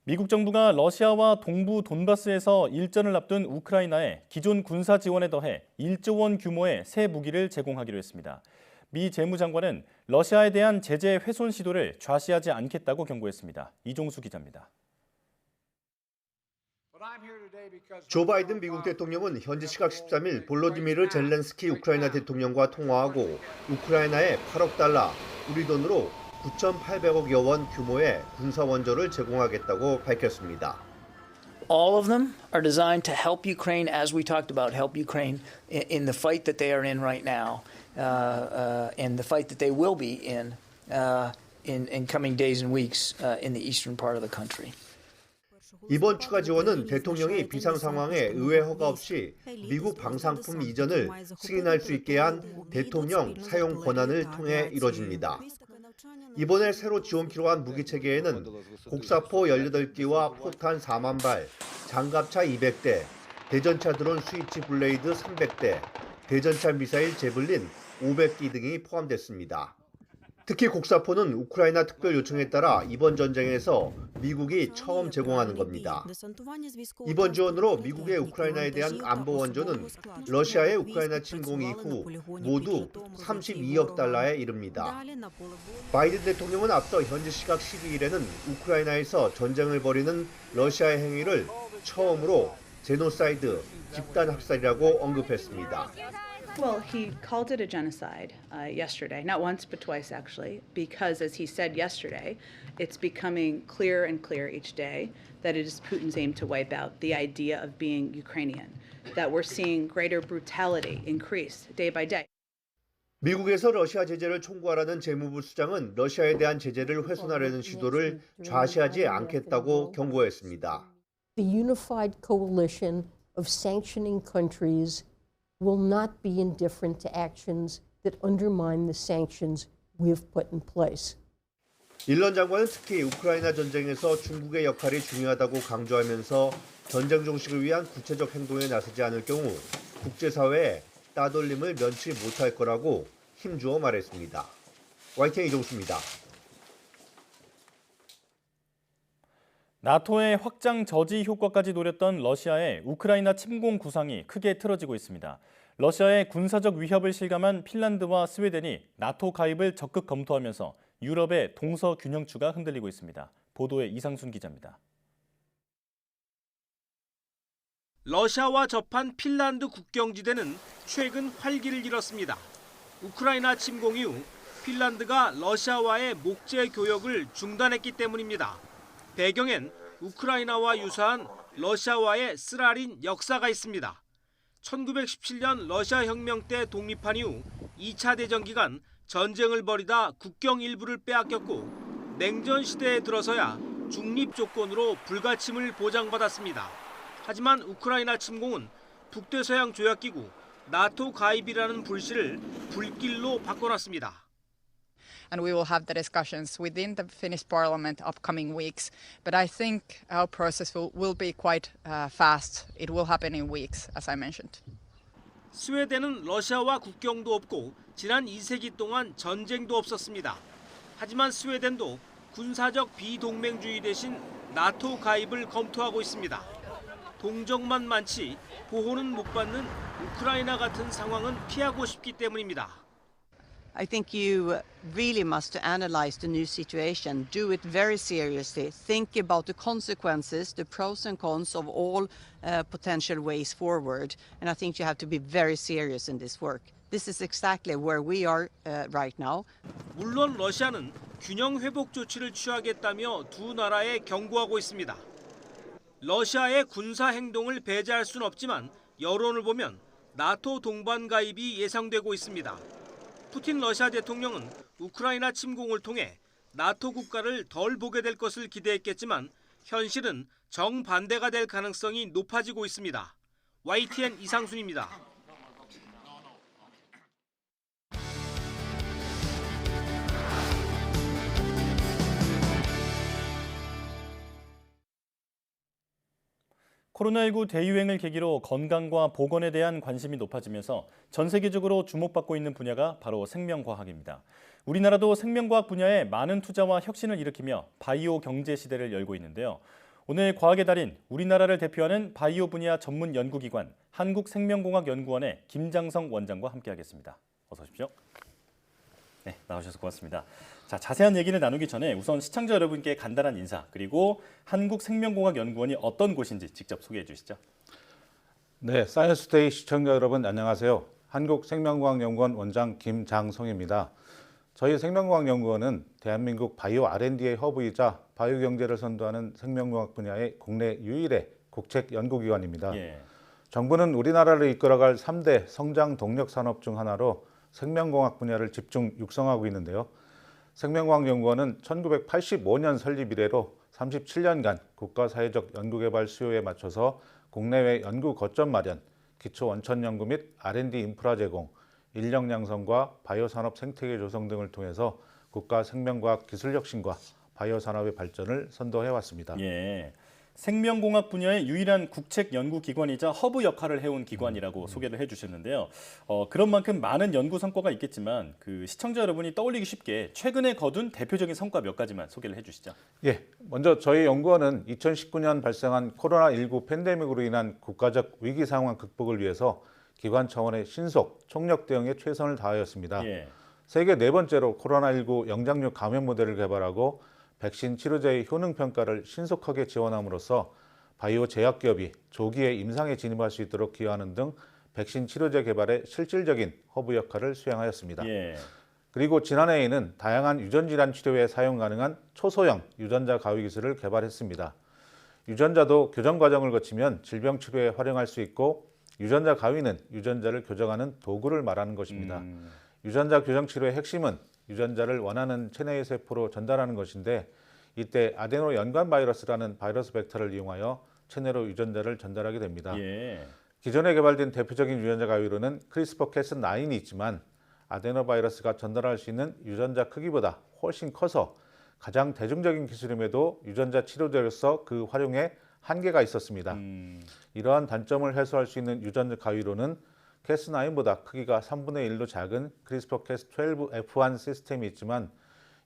미국 정부가 러시아와 동부 돈바스에서 일전을 앞둔 우크라이나에 기존 군사 지원에 더해 1조 원 규모의 새 무기를 제공하기로 했습니다. 미 재무장관은 러시아에 대한 제재 훼손 시도를 좌시하지 않겠다고 경고했습니다. 이종수 기자입니다. 조 바이든 미국 대통령은 현지 시각 13일 볼로디미르 젤렌스키 우크라이나 대통령과 통화하고 우크라이나에 8억 달러, 우리 돈으로 9,800억여 원 규모의 군사 원조를 제공하겠다고 밝혔습니다. All of them are designed to help Ukraine, as we talked about, help Ukraine in the fight that they are in right now, and the fight that they will be in coming days and weeks in the eastern part of the country. 이번 추가 지원은 대통령이 비상 상황에 의회 허가 없이 미국 방산품 이전을 승인할 수 있게 한 대통령 사용 권한을 통해 이뤄집니다. 이번에 새로 지원키로 한 무기 체계에는 곡사포 18기와 포탄 4만 발, 장갑차 200대, 대전차 드론 스위치 블레이드 300대, 대전차 미사일 제블린 500기 등이 포함됐습니다. 특히 곡사포는 우크라이나 특별 요청에 따라 이번 전쟁에서 미국이 처음 제공하는 겁니다. 이번 지원으로 미국의 우크라이나에 대한 안보 원조는 러시아의 우크라이나 침공 이후 모두 32억 달러에 이릅니다. 바이든 대통령은 앞서 현지 시각 12일에는 우크라이나에서 전쟁을 벌이는 러시아의 행위를 처음으로 제노사이드, 집단 학살이라고 언급했습니다. Well, he called it a genocide yesterday, not once but twice actually, because as he said yesterday, it's becoming clearer and clearer each day that it is Putin's aim to wipe out the idea of being Ukrainian, that we're seeing greater brutality increase day by day. 미국에서 러시아 제재를 총구하라는 재무부 수장은 러시아에 대한 제재를 훼손하려는 시도를 좌시하지 않겠다고 경고했습니다. The unified coalition of sanctioning countries will not be indifferent to actions that undermine the sanctions we've put in place. 일런 장관은 특히 우크라이나 전쟁에서 중국의 역할이 중요하다고 강조하면서 전쟁 종식을 위한 구체적 행동에 나서지 않을 경우 국제사회에 따돌림을 면치 못할 거라고 힘주어 말했습니다. YTN 이종수입니다. 나토의 확장 저지 효과까지 노렸던 러시아의 우크라이나 침공 구상이 크게 틀어지고 있습니다. 러시아의 군사적 위협을 실감한 핀란드와 스웨덴이 나토 가입을 적극 검토하면서 유럽의 동서 균형추가 흔들리고 있습니다. 보도에 이상순 기자입니다. 러시아와 접한 핀란드 국경지대는 최근 활기를 잃었습니다. 우크라이나 침공 이후 핀란드가 러시아와의 목재 교역을 중단했기 때문입니다. 배경엔 우크라이나와 유사한 러시아와의 쓰라린 역사가 있습니다. 1917년 러시아 혁명 때 독립한 이후 2차 대전 기간 전쟁을 벌이다 국경 일부를 빼앗겼고 냉전 시대에 들어서야 중립 조건으로 불가침을 보장받았습니다. 하지만 우크라이나 침공은 북대서양 조약기구 나토 가입이라는 불씨를 불길로 바꿔놨습니다. And we will have the discussions within the Finnish parliament upcoming weeks. But I think our process will be quite fast. It will happen in weeks, as I mentioned. 스웨덴은 러시아와 국경도 없고 지난 2세기 동안 전쟁도 없었습니다. 하지만 스웨덴도 군사적 비동맹주의 대신 나토 가입을 검토하고 있습니다. 동정만 많지 보호는 못 받는 우크라이나 같은 상황은 피하고 싶기 때문입니다. I think you really must analyze the new situation, do it very seriously, think about the consequences, the pros and cons of all potential ways forward, and I think you have to be very serious in this work. This is exactly where we are right now. 물론 러시아는 균형 회복 조치를 취하겠다며 두 나라에 경고하고 있습니다. 러시아의 군사 행동을 배제할 수는 없지만 여론을 보면 나토 동반 가입이 예상되고 있습니다. 푸틴 러시아 대통령은 우크라이나 침공을 통해 나토 국가를 덜 보게 될 것을 기대했겠지만 현실은 정반대가 될 가능성이 높아지고 있습니다. YTN 이상순입니다. 코로나19 대유행을 계기로 건강과 보건에 대한 관심이 높아지면서 전 세계적으로 주목받고 있는 분야가 바로 생명과학입니다. 우리나라도 생명과학 분야에 많은 투자와 혁신을 일으키며 바이오 경제 시대를 열고 있는데요. 오늘 과학의 달인 우리나라를 대표하는 바이오 분야 전문 연구기관 한국생명공학연구원의 김장성 원장과 함께하겠습니다. 어서 오십시오. 네, 나오셔서 고맙습니다. 자, 자세한 얘기를 나누기 전에 우선 시청자 여러분께 간단한 인사 그리고 한국생명공학연구원이 어떤 곳인지 직접 소개해 주시죠. 네, 사이언스데이 시청자 여러분 안녕하세요. 한국생명공학연구원 원장 김장성입니다. 저희 생명공학연구원은 대한민국 바이오 R&D의 허브이자 바이오 경제를 선도하는 생명공학 분야의 국내 유일의 국책 연구기관입니다. 예. 정부는 우리나라를 이끌어갈 3대 성장 동력 산업 중 하나로 생명공학 분야를 집중 육성하고 있는데요. 생명과학연구원은 1985년 설립 이래로 37년간 국가사회적 연구개발 수요에 맞춰서 국내외 연구 거점 마련, 기초 원천 연구 및 R&D 인프라 제공, 인력 양성과 바이오산업 생태계 조성 등을 통해서 국가 생명과학 기술 혁신과 바이오산업의 발전을 선도해 왔습니다. 예. 생명공학 분야의 유일한 국책 연구기관이자 허브 역할을 해온 기관이라고 소개를 해주셨는데요. 그런 만큼 많은 연구 성과가 있겠지만 그 시청자 여러분이 떠올리기 쉽게 최근에 거둔 대표적인 성과 몇 가지만 소개를 해주시죠. 예, 먼저 저희 연구원은 2019년 발생한 코로나19 팬데믹으로 인한 국가적 위기 상황 극복을 위해서 기관 차원의 신속, 총력 대응에 최선을 다하였습니다. 예. 세계 네 번째로 코로나19 영장류 감염 모델을 개발하고 백신 치료제의 효능 평가를 신속하게 지원함으로써 바이오 제약 기업이 조기에 임상에 진입할 수 있도록 기여하는 등 백신 치료제 개발에 실질적인 허브 역할을 수행하였습니다. 예. 그리고 지난해에는 다양한 유전 질환 치료에 사용 가능한 초소형 유전자 가위 기술을 개발했습니다. 유전자도 교정 과정을 거치면 질병 치료에 활용할 수 있고 유전자 가위는 유전자를 교정하는 도구를 말하는 것입니다. 유전자 교정 치료의 핵심은 유전자를 원하는 체내의 세포로 전달하는 것인데 이때 아데노 연관 바이러스라는 바이러스 벡터를 이용하여 체내로 유전자를 전달하게 됩니다. 예. 기존에 개발된 대표적인 유전자 가위로는 크리스퍼-캐스9이 있지만 아데노 바이러스가 전달할 수 있는 유전자 크기보다 훨씬 커서 가장 대중적인 기술임에도 유전자 치료제로서 그 활용에 한계가 있었습니다. 이러한 단점을 해소할 수 있는 유전자 가위로는 캐스9보다 크기가 3분의 1로 작은 크리스퍼-캐스12F1 시스템이 있지만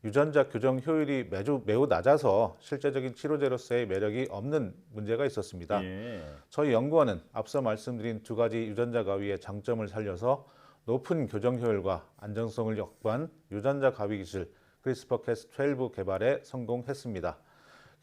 유전자 교정 효율이 매우 낮아서 실제적인 치료제로서의 매력이 없는 문제가 있었습니다. 예. 저희 연구원은 앞서 말씀드린 두 가지 유전자 가위의 장점을 살려서 높은 교정 효율과 안정성을 확보한 유전자 가위 기술 크리스퍼-캐스12 개발에 성공했습니다.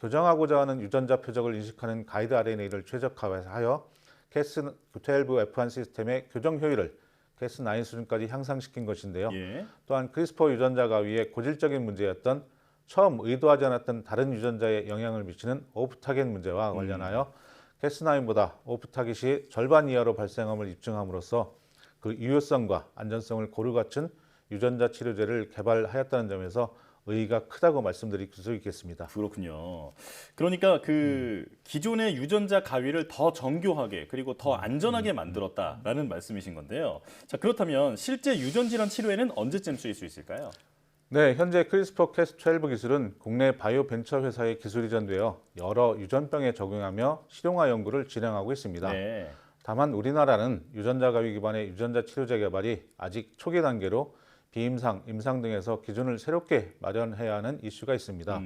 교정하고자 하는 유전자 표적을 인식하는 가이드 RNA를 최적화하여 캐스12F1 시스템의 교정 효율을 캐스9 수준까지 향상시킨 것인데요. 예. 또한 크리스퍼 유전자 가위의 고질적인 문제였던 처음 의도하지 않았던 다른 유전자에 영향을 미치는 오프 타겟 문제와 관련하여 캐스9보다 오프 타겟이 절반 이하로 발생함을 입증함으로써 그 유효성과 안전성을 고루 갖춘 유전자 치료제를 개발하였다는 점에서 의의가 크다고 말씀드릴 수 있겠습니다. 그렇군요. 그러니까 그 기존의 유전자 가위를 더 정교하게 그리고 더 안전하게 만들었다라는 말씀이신 건데요. 자, 그렇다면 실제 유전 질환 치료에는 언제쯤 쓰일 수 있을까요? 네, 현재 크리스퍼-캐스12 기술은 국내 바이오 벤처 회사에 기술 이전되어 여러 유전병에 적용하며 실용화 연구를 진행하고 있습니다. 네. 다만 우리나라는 유전자 가위 기반의 유전자 치료제 개발이 아직 초기 단계로 비임상, 임상 등에서 기준을 새롭게 마련해야 하는 이슈가 있습니다.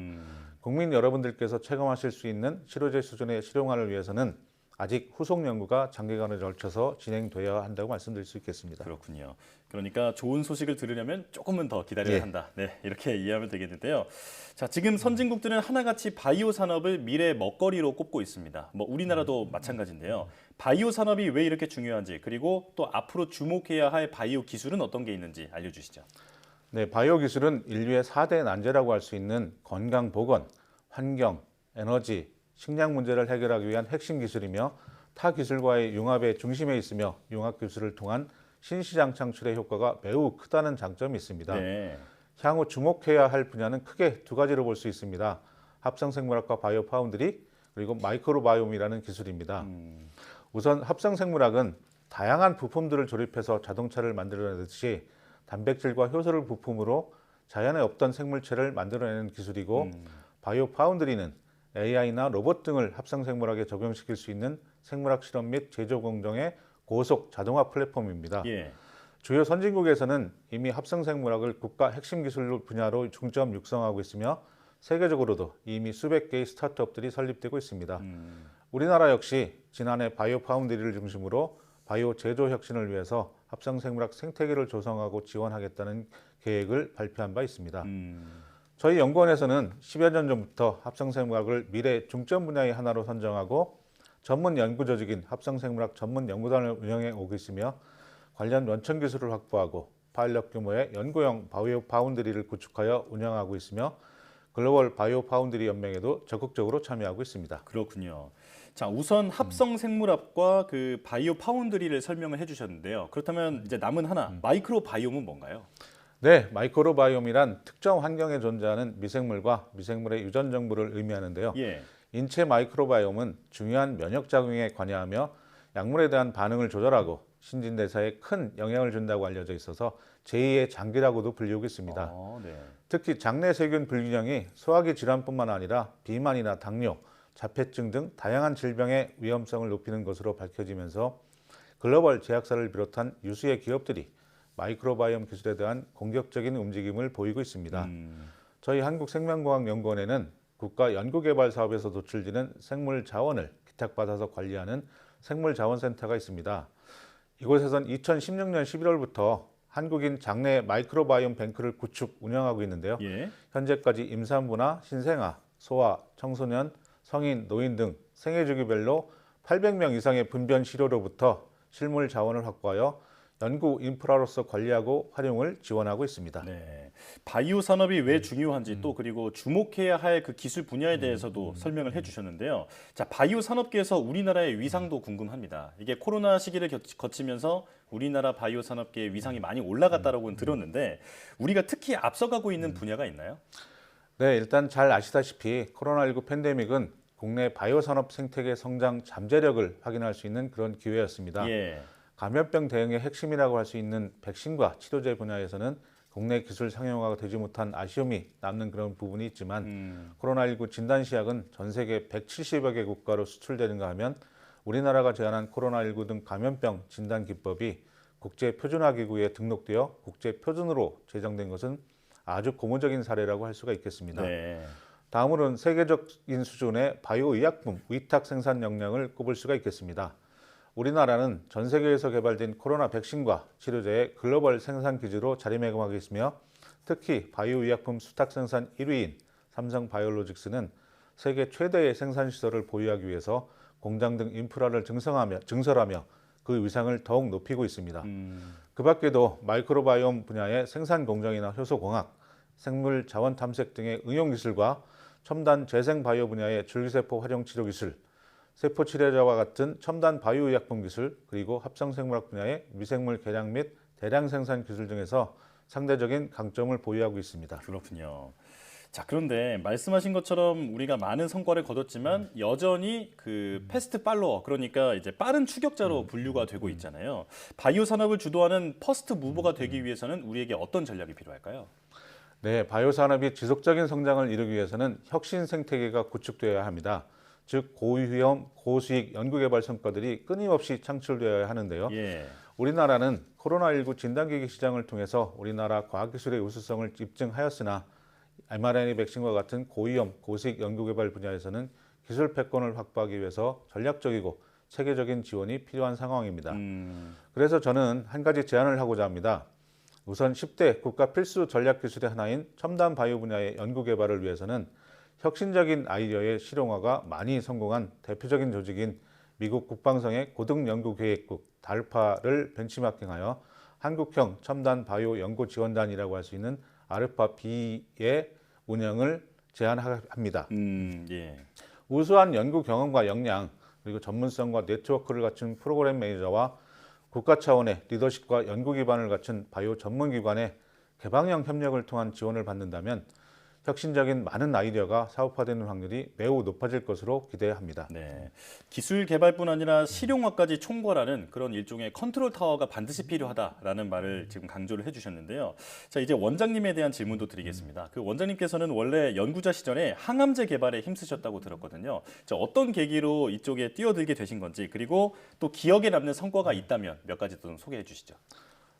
국민 여러분들께서 체감하실 수 있는 치료제 수준의 실용화를 위해서는 아직 후속 연구가 장기간에 걸쳐서 진행되어야 한다고 말씀드릴 수 있겠습니다. 그렇군요. 그러니까 좋은 소식을 들으려면 조금은 더 기다려야 예. 한다. 네, 이렇게 이해하면 되겠는데요. 자, 지금 선진국들은 하나같이 바이오 산업을 미래 먹거리로 꼽고 있습니다. 뭐 우리나라도 마찬가지인데요. 바이오 산업이 왜 이렇게 중요한지 그리고 또 앞으로 주목해야 할 바이오 기술은 어떤 게 있는지 알려주시죠. 네, 바이오 기술은 인류의 4대 난제라고 할 수 있는 건강 보건, 환경, 에너지, 식량 문제를 해결하기 위한 핵심 기술이며 타 기술과의 융합의 중심에 있으며 융합 기술을 통한 신시장 창출의 효과가 매우 크다는 장점이 있습니다. 네. 향후 주목해야 할 분야는 크게 두 가지로 볼 수 있습니다. 합성생물학과 바이오 파운드리 그리고 마이크로바이옴이라는 기술입니다. 우선 합성생물학은 다양한 부품들을 조립해서 자동차를 만들어내듯이 단백질과 효소를 부품으로 자연에 없던 생물체를 만들어내는 기술이고 바이오 파운드리는 AI나 로봇 등을 합성생물학에 적용시킬 수 있는 생물학 실험 및 제조 공정의 고속 자동화 플랫폼입니다. 예. 주요 선진국에서는 이미 합성생물학을 국가 핵심 기술 분야로 중점 육성하고 있으며 세계적으로도 이미 수백 개의 스타트업들이 설립되고 있습니다. 우리나라 역시 지난해 바이오 파운드리를 중심으로 바이오 제조 혁신을 위해서 합성생물학 생태계를 조성하고 지원하겠다는 계획을 발표한 바 있습니다. 저희 연구원에서는 10여 년 전부터 합성생물학을 미래 중점 분야의 하나로 선정하고 전문 연구 조직인 합성생물학 전문 연구단을 운영해 오고 있으며 관련 원천 기술을 확보하고 파일럿 규모의 연구용 바이오 파운드리를 구축하여 운영하고 있으며 글로벌 바이오 파운드리 연맹에도 적극적으로 참여하고 있습니다. 그렇군요. 자, 우선 합성 생물학과 그 바이오 파운드리를 설명을 해주셨는데요. 그렇다면 이제 남은 하나, 마이크로 바이옴은 뭔가요? 네, 마이크로바이옴이란 특정 환경에 존재하는 미생물과 미생물의 유전 정보를 의미하는데요. 예. 인체 마이크로바이옴은 중요한 면역 작용에 관여하며 약물에 대한 반응을 조절하고 신진대사에 큰 영향을 준다고 알려져 있어서 제2의 장기라고도 불리우고 있습니다. 네. 특히 장내 세균 불균형이 소화기 질환뿐만 아니라 비만이나 당뇨, 자폐증 등 다양한 질병의 위험성을 높이는 것으로 밝혀지면서 글로벌 제약사를 비롯한 유수의 기업들이 마이크로바이옴 기술에 대한 공격적인 움직임을 보이고 있습니다. 저희 한국생명과학연구원에는 국가 연구개발 사업에서 도출되는 생물 자원을 기탁받아서 관리하는 생물자원센터가 있습니다. 이곳에선 2016년 11월부터 한국인 장내 마이크로바이옴 뱅크를 구축 운영하고 있는데요. 예. 현재까지 임산부나 신생아, 소아, 청소년, 성인, 노인 등 생애 주기별로 800명 이상의 분변 시료로부터 실물 자원을 확보하여 연구 인프라로서 관리하고 활용을 지원하고 있습니다. 네. 바이오 산업이 왜 중요한지 또 그리고 주목해야 할 그 기술 분야에 대해서도 설명을 해주셨는데요. 자, 바이오 산업계에서 우리나라의 위상도 궁금합니다. 이게 코로나 시기를 거치면서 우리나라 바이오 산업계의 위상이 많이 올라갔다라고는 들었는데 우리가 특히 앞서가고 있는 분야가 있나요? 네, 일단 잘 아시다시피 코로나19 팬데믹은 국내 바이오 산업 생태계 성장 잠재력을 확인할 수 있는 그런 기회였습니다. 예. 감염병 대응의 핵심이라고 할 수 있는 백신과 치료제 분야에서는 국내 기술 상용화가 되지 못한 아쉬움이 남는 그런 부분이 있지만 코로나19 진단시약은 전 세계 170여 개 국가로 수출되는가 하면 우리나라가 제안한 코로나19 등 감염병 진단 기법이 국제표준화기구에 등록되어 국제표준으로 제정된 것은 아주 고무적인 사례라고 할 수가 있겠습니다. 네. 다음으로는 세계적인 수준의 바이오 의약품 위탁 생산 역량을 꼽을 수가 있겠습니다. 우리나라는 전 세계에서 개발된 코로나 백신과 치료제의 글로벌 생산 기지로 자리매김하고 있으며 특히 바이오 의약품 수탁 생산 1위인 삼성바이오로직스는 세계 최대의 생산 시설을 보유하기 위해서 공장 등 인프라를 증설하며 그 위상을 더욱 높이고 있습니다. 그 밖에도 마이크로바이옴 분야의 생산 공정이나 효소공학, 생물 자원 탐색 등의 응용 기술과 첨단 재생 바이오 분야의 줄기세포 활용 치료 기술, 세포 치료제와 같은 첨단 바이오 의약품 기술, 그리고 합성생물학 분야의 미생물 개량 및 대량 생산 기술 등에서 상대적인 강점을 보유하고 있습니다. 그렇군요. 자, 그런데 말씀하신 것처럼 우리가 많은 성과를 거뒀지만 여전히 그 패스트 팔로워, 그러니까 이제 빠른 추격자로 분류가 되고 있잖아요. 바이오 산업을 주도하는 퍼스트 무버가 되기 위해서는 우리에게 어떤 전략이 필요할까요? 네, 바이오 산업이 지속적인 성장을 이루기 위해서는 혁신 생태계가 구축되어야 합니다. 즉 고위험, 고수익 연구개발 성과들이 끊임없이 창출되어야 하는데요. 예. 우리나라는 코로나19 진단기기 시장을 통해서 우리나라 과학기술의 우수성을 입증하였으나 mRNA 백신과 같은 고위험, 고수익 연구개발 분야에서는 기술 패권을 확보하기 위해서 전략적이고 체계적인 지원이 필요한 상황입니다. 그래서 저는 한 가지 제안을 하고자 합니다. 우선 10대 국가 필수 전략기술의 하나인 첨단 바이오 분야의 연구개발을 위해서는 혁신적인 아이디어의 실용화가 많이 성공한 대표적인 조직인 미국 국방성의 고등연구계획국 DARPA를 벤치마킹하여 한국형 첨단 바이오 연구 지원단이라고 할 수 있는 아르파-B의 운영을 제안합니다. 예. 우수한 연구 경험과 역량, 그리고 전문성과 네트워크를 갖춘 프로그램 매니저와 국가 차원의 리더십과 연구 기반을 갖춘 바이오 전문기관의 개방형 협력을 통한 지원을 받는다면 혁신적인 많은 아이디어가 사업화되는 확률이 매우 높아질 것으로 기대합니다. 네, 기술 개발뿐 아니라 실용화까지 총괄하는 그런 일종의 컨트롤 타워가 반드시 필요하다라는 말을 지금 강조를 해주셨는데요. 자, 이제 원장님에 대한 질문도 드리겠습니다. 그 원장님께서는 원래 연구자 시절에 항암제 개발에 힘쓰셨다고 들었거든요. 자, 어떤 계기로 이쪽에 뛰어들게 되신 건지, 그리고 또 기억에 남는 성과가 있다면 몇 가지 좀 소개해 주시죠.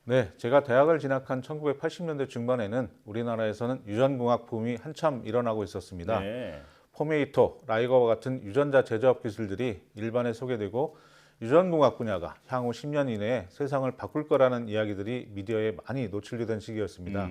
네, 제가 대학을 진학한 1980년대 중반에는 우리나라에서는 유전공학 붐이 한참 일어나고 있었습니다. 네. 포메이토, 라이거와 같은 유전자 제조업 기술들이 일반에 소개되고 유전공학 분야가 향후 10년 이내에 세상을 바꿀 거라는 이야기들이 미디어에 많이 노출되던 시기였습니다.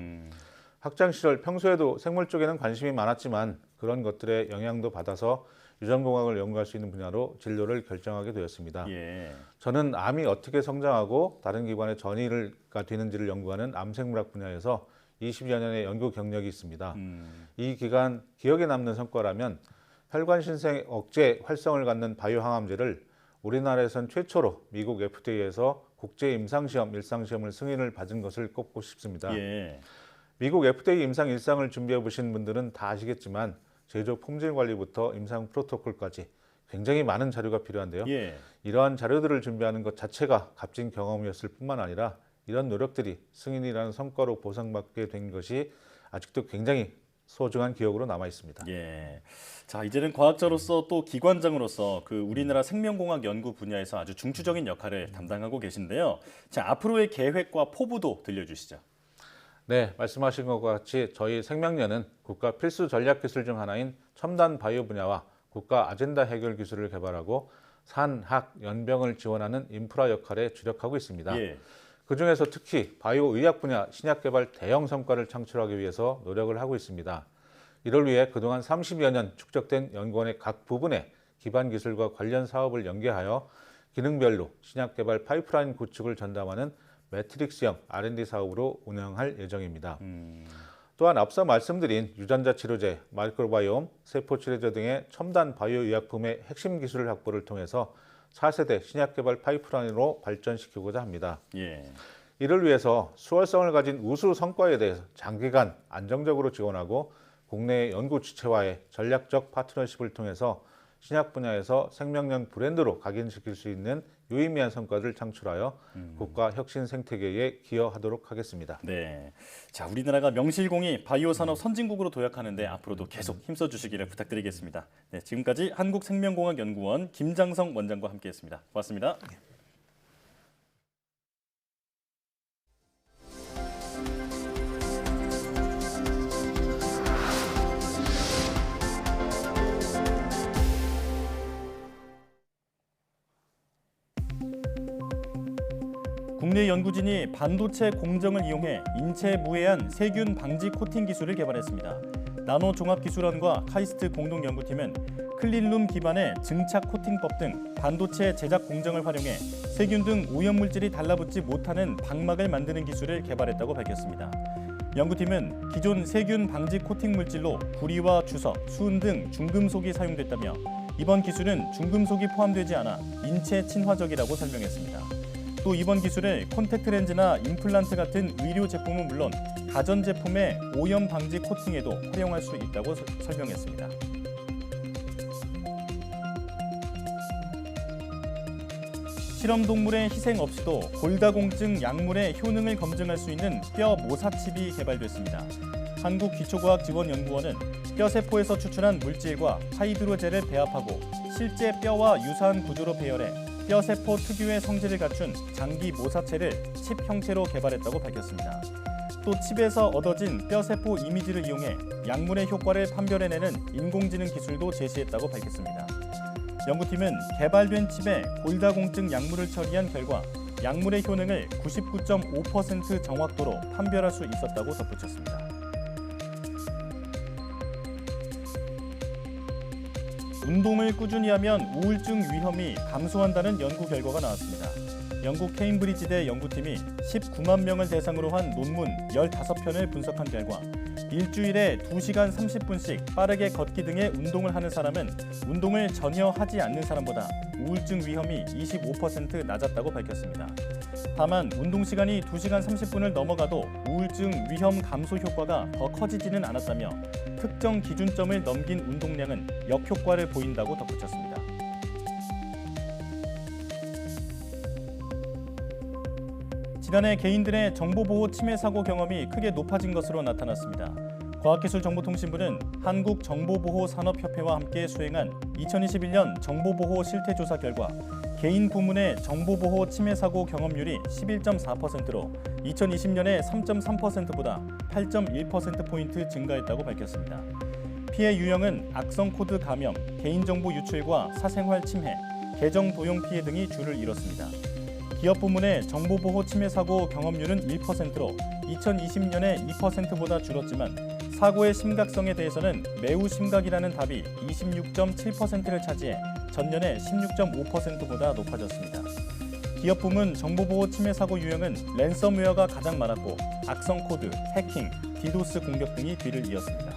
학창 시절 평소에도 생물 쪽에는 관심이 많았지만 그런 것들의 영향도 받아서 유전공학을 연구할 수 있는 분야로 진로를 결정하게 되었습니다. 예. 저는 암이 어떻게 성장하고 다른 기관의 전이가 되는지를 연구하는 암생물학 분야에서 20여 년의 연구 경력이 있습니다. 이 기간 기억에 남는 성과라면 혈관 신생 억제 활성을 갖는 바이오 항암제를 우리나라에선 최초로 미국 FDA에서 국제 임상시험 일상시험을 승인을 받은 것을 꼽고 싶습니다. 예. 미국 FDA 임상 일상을 준비해 보신 분들은 다 아시겠지만 제조 품질 관리부터 임상 프로토콜까지 굉장히 많은 자료가 필요한데요. 예. 이러한 자료들을 준비하는 것 자체가 값진 경험이었을 뿐만 아니라 이런 노력들이 승인이라는 성과로 보상받게 된 것이 아직도 굉장히 소중한 기억으로 남아 있습니다. 예. 자, 이제는 과학자로서 또 기관장으로서 그 우리나라 생명공학 연구 분야에서 아주 중추적인 역할을 담당하고 계신데요. 자, 앞으로의 계획과 포부도 들려주시죠. 네, 말씀하신 것과 같이 저희 생명연은 국가 필수 전략 기술 중 하나인 첨단 바이오 분야와 국가 아젠다 해결 기술을 개발하고 산, 학, 연병을 지원하는 인프라 역할에 주력하고 있습니다. 예. 그중에서 특히 바이오 의학 분야 신약 개발 대형 성과를 창출하기 위해서 노력을 하고 있습니다. 이를 위해 그동안 30여 년 축적된 연구원의 각 부분에 기반 기술과 관련 사업을 연계하여 기능별로 신약 개발 파이프라인 구축을 전담하는 매트릭스형 R&D 사업으로 운영할 예정입니다. 또한 앞서 말씀드린 유전자 치료제, 마이크로바이옴, 세포 치료제 등의 첨단 바이오 의약품의 핵심 기술 확보를 통해서 4세대 신약 개발 파이프라인으로 발전시키고자 합니다. 예. 이를 위해서 수월성을 가진 우수 성과에 대해서 장기간 안정적으로 지원하고 국내 연구 주체와의 전략적 파트너십을 통해서 신약 분야에서 생명연 브랜드로 각인시킬 수 있는 유의미한 성과를 창출하여 국가 혁신 생태계에 기여하도록 하겠습니다. 네, 자, 우리나라가 명실공히 바이오 산업 선진국으로 도약하는데 앞으로도 계속 힘써 주시기를 부탁드리겠습니다. 네, 지금까지 한국생명공학연구원 김장성 원장과 함께했습니다. 고맙습니다. 국내 연구진이 반도체 공정을 이용해 인체에 무해한 세균 방지 코팅 기술을 개발했습니다. 나노종합기술원과 카이스트 공동연구팀은 클린룸 기반의 증착 코팅법 등 반도체 제작 공정을 활용해 세균 등 오염물질이 달라붙지 못하는 방막을 만드는 기술을 개발했다고 밝혔습니다. 연구팀은 기존 세균 방지 코팅 물질로 구리와 주석, 수은 등 중금속이 사용됐다며 이번 기술은 중금속이 포함되지 않아 인체 친화적이라고 설명했습니다. 또 이번 기술을 콘택트 렌즈나 임플란트 같은 의료 제품은 물론 가전제품의 오염 방지 코팅에도 활용할 수 있다고 설명했습니다. 실험동물의 희생 없이도 골다공증 약물의 효능을 검증할 수 있는 뼈 모사칩이 개발됐습니다. 한국기초과학지원연구원은 뼈세포에서 추출한 물질과 하이드로젤을 배합하고 실제 뼈와 유사한 구조로 배열해 뼈세포 특유의 성질을 갖춘 장기 모사체를 칩 형태로 개발했다고 밝혔습니다. 또 칩에서 얻어진 뼈세포 이미지를 이용해 약물의 효과를 판별해내는 인공지능 기술도 제시했다고 밝혔습니다. 연구팀은 개발된 칩에 골다공증 약물을 처리한 결과 약물의 효능을 99.5% 정확도로 판별할 수 있었다고 덧붙였습니다. 운동을 꾸준히 하면 우울증 위험이 감소한다는 연구 결과가 나왔습니다. 영국 케임브리지대 연구팀이 19만 명을 대상으로 한 논문 15편을 분석한 결과 일주일에 2시간 30분씩 빠르게 걷기 등의 운동을 하는 사람은 운동을 전혀 하지 않는 사람보다 우울증 위험이 25% 낮았다고 밝혔습니다. 다만 운동 시간이 2시간 30분을 넘어가도 우울증 위험 감소 효과가 더 커지지는 않았다며 특정 기준점을 넘긴 운동량은 역효과를 보인다고 덧붙였습니다. 지난해 개인들의 정보보호 침해 사고 경험이 크게 높아진 것으로 나타났습니다. 과학기술정보통신부는 한국정보보호산업협회와 함께 수행한 2021년 정보보호 실태조사 결과 개인 부문의 정보보호 침해 사고 경험률이 11.4%로 2020년의 3.3%보다 8.1%포인트 증가했다고 밝혔습니다. 피해 유형은 악성 코드 감염, 개인정보 유출과 사생활 침해, 계정 도용 피해 등이 주를 이뤘습니다. 기업 부문의 정보보호 침해 사고 경험률은 1%로 2020년에 2%보다 줄었지만 사고의 심각성에 대해서는 매우 심각이라는 답이 26.7%를 차지해 전년의 16.5%보다 높아졌습니다. 기업 부문 정보보호 침해 사고 유형은 랜섬웨어가 가장 많았고 악성 코드, 해킹, 디도스 공격 등이 뒤를 이었습니다.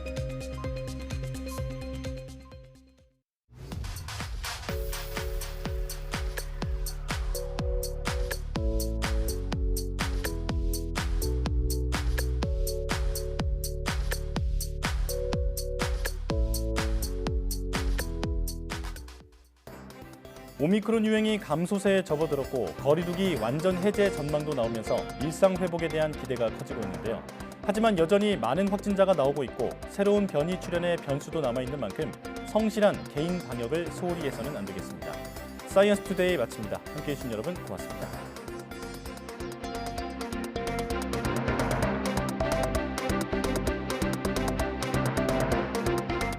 오미크론 유행이 감소세에 접어들었고 거리두기 완전 해제 전망도 나오면서 일상 회복에 대한 기대가 커지고 있는데요. 하지만 여전히 많은 확진자가 나오고 있고 새로운 변이 출현의 변수도 남아있는 만큼 성실한 개인 방역을 소홀히 해서는 안 되겠습니다. 사이언스 투데이 마칩니다. 함께해 주신 여러분 고맙습니다.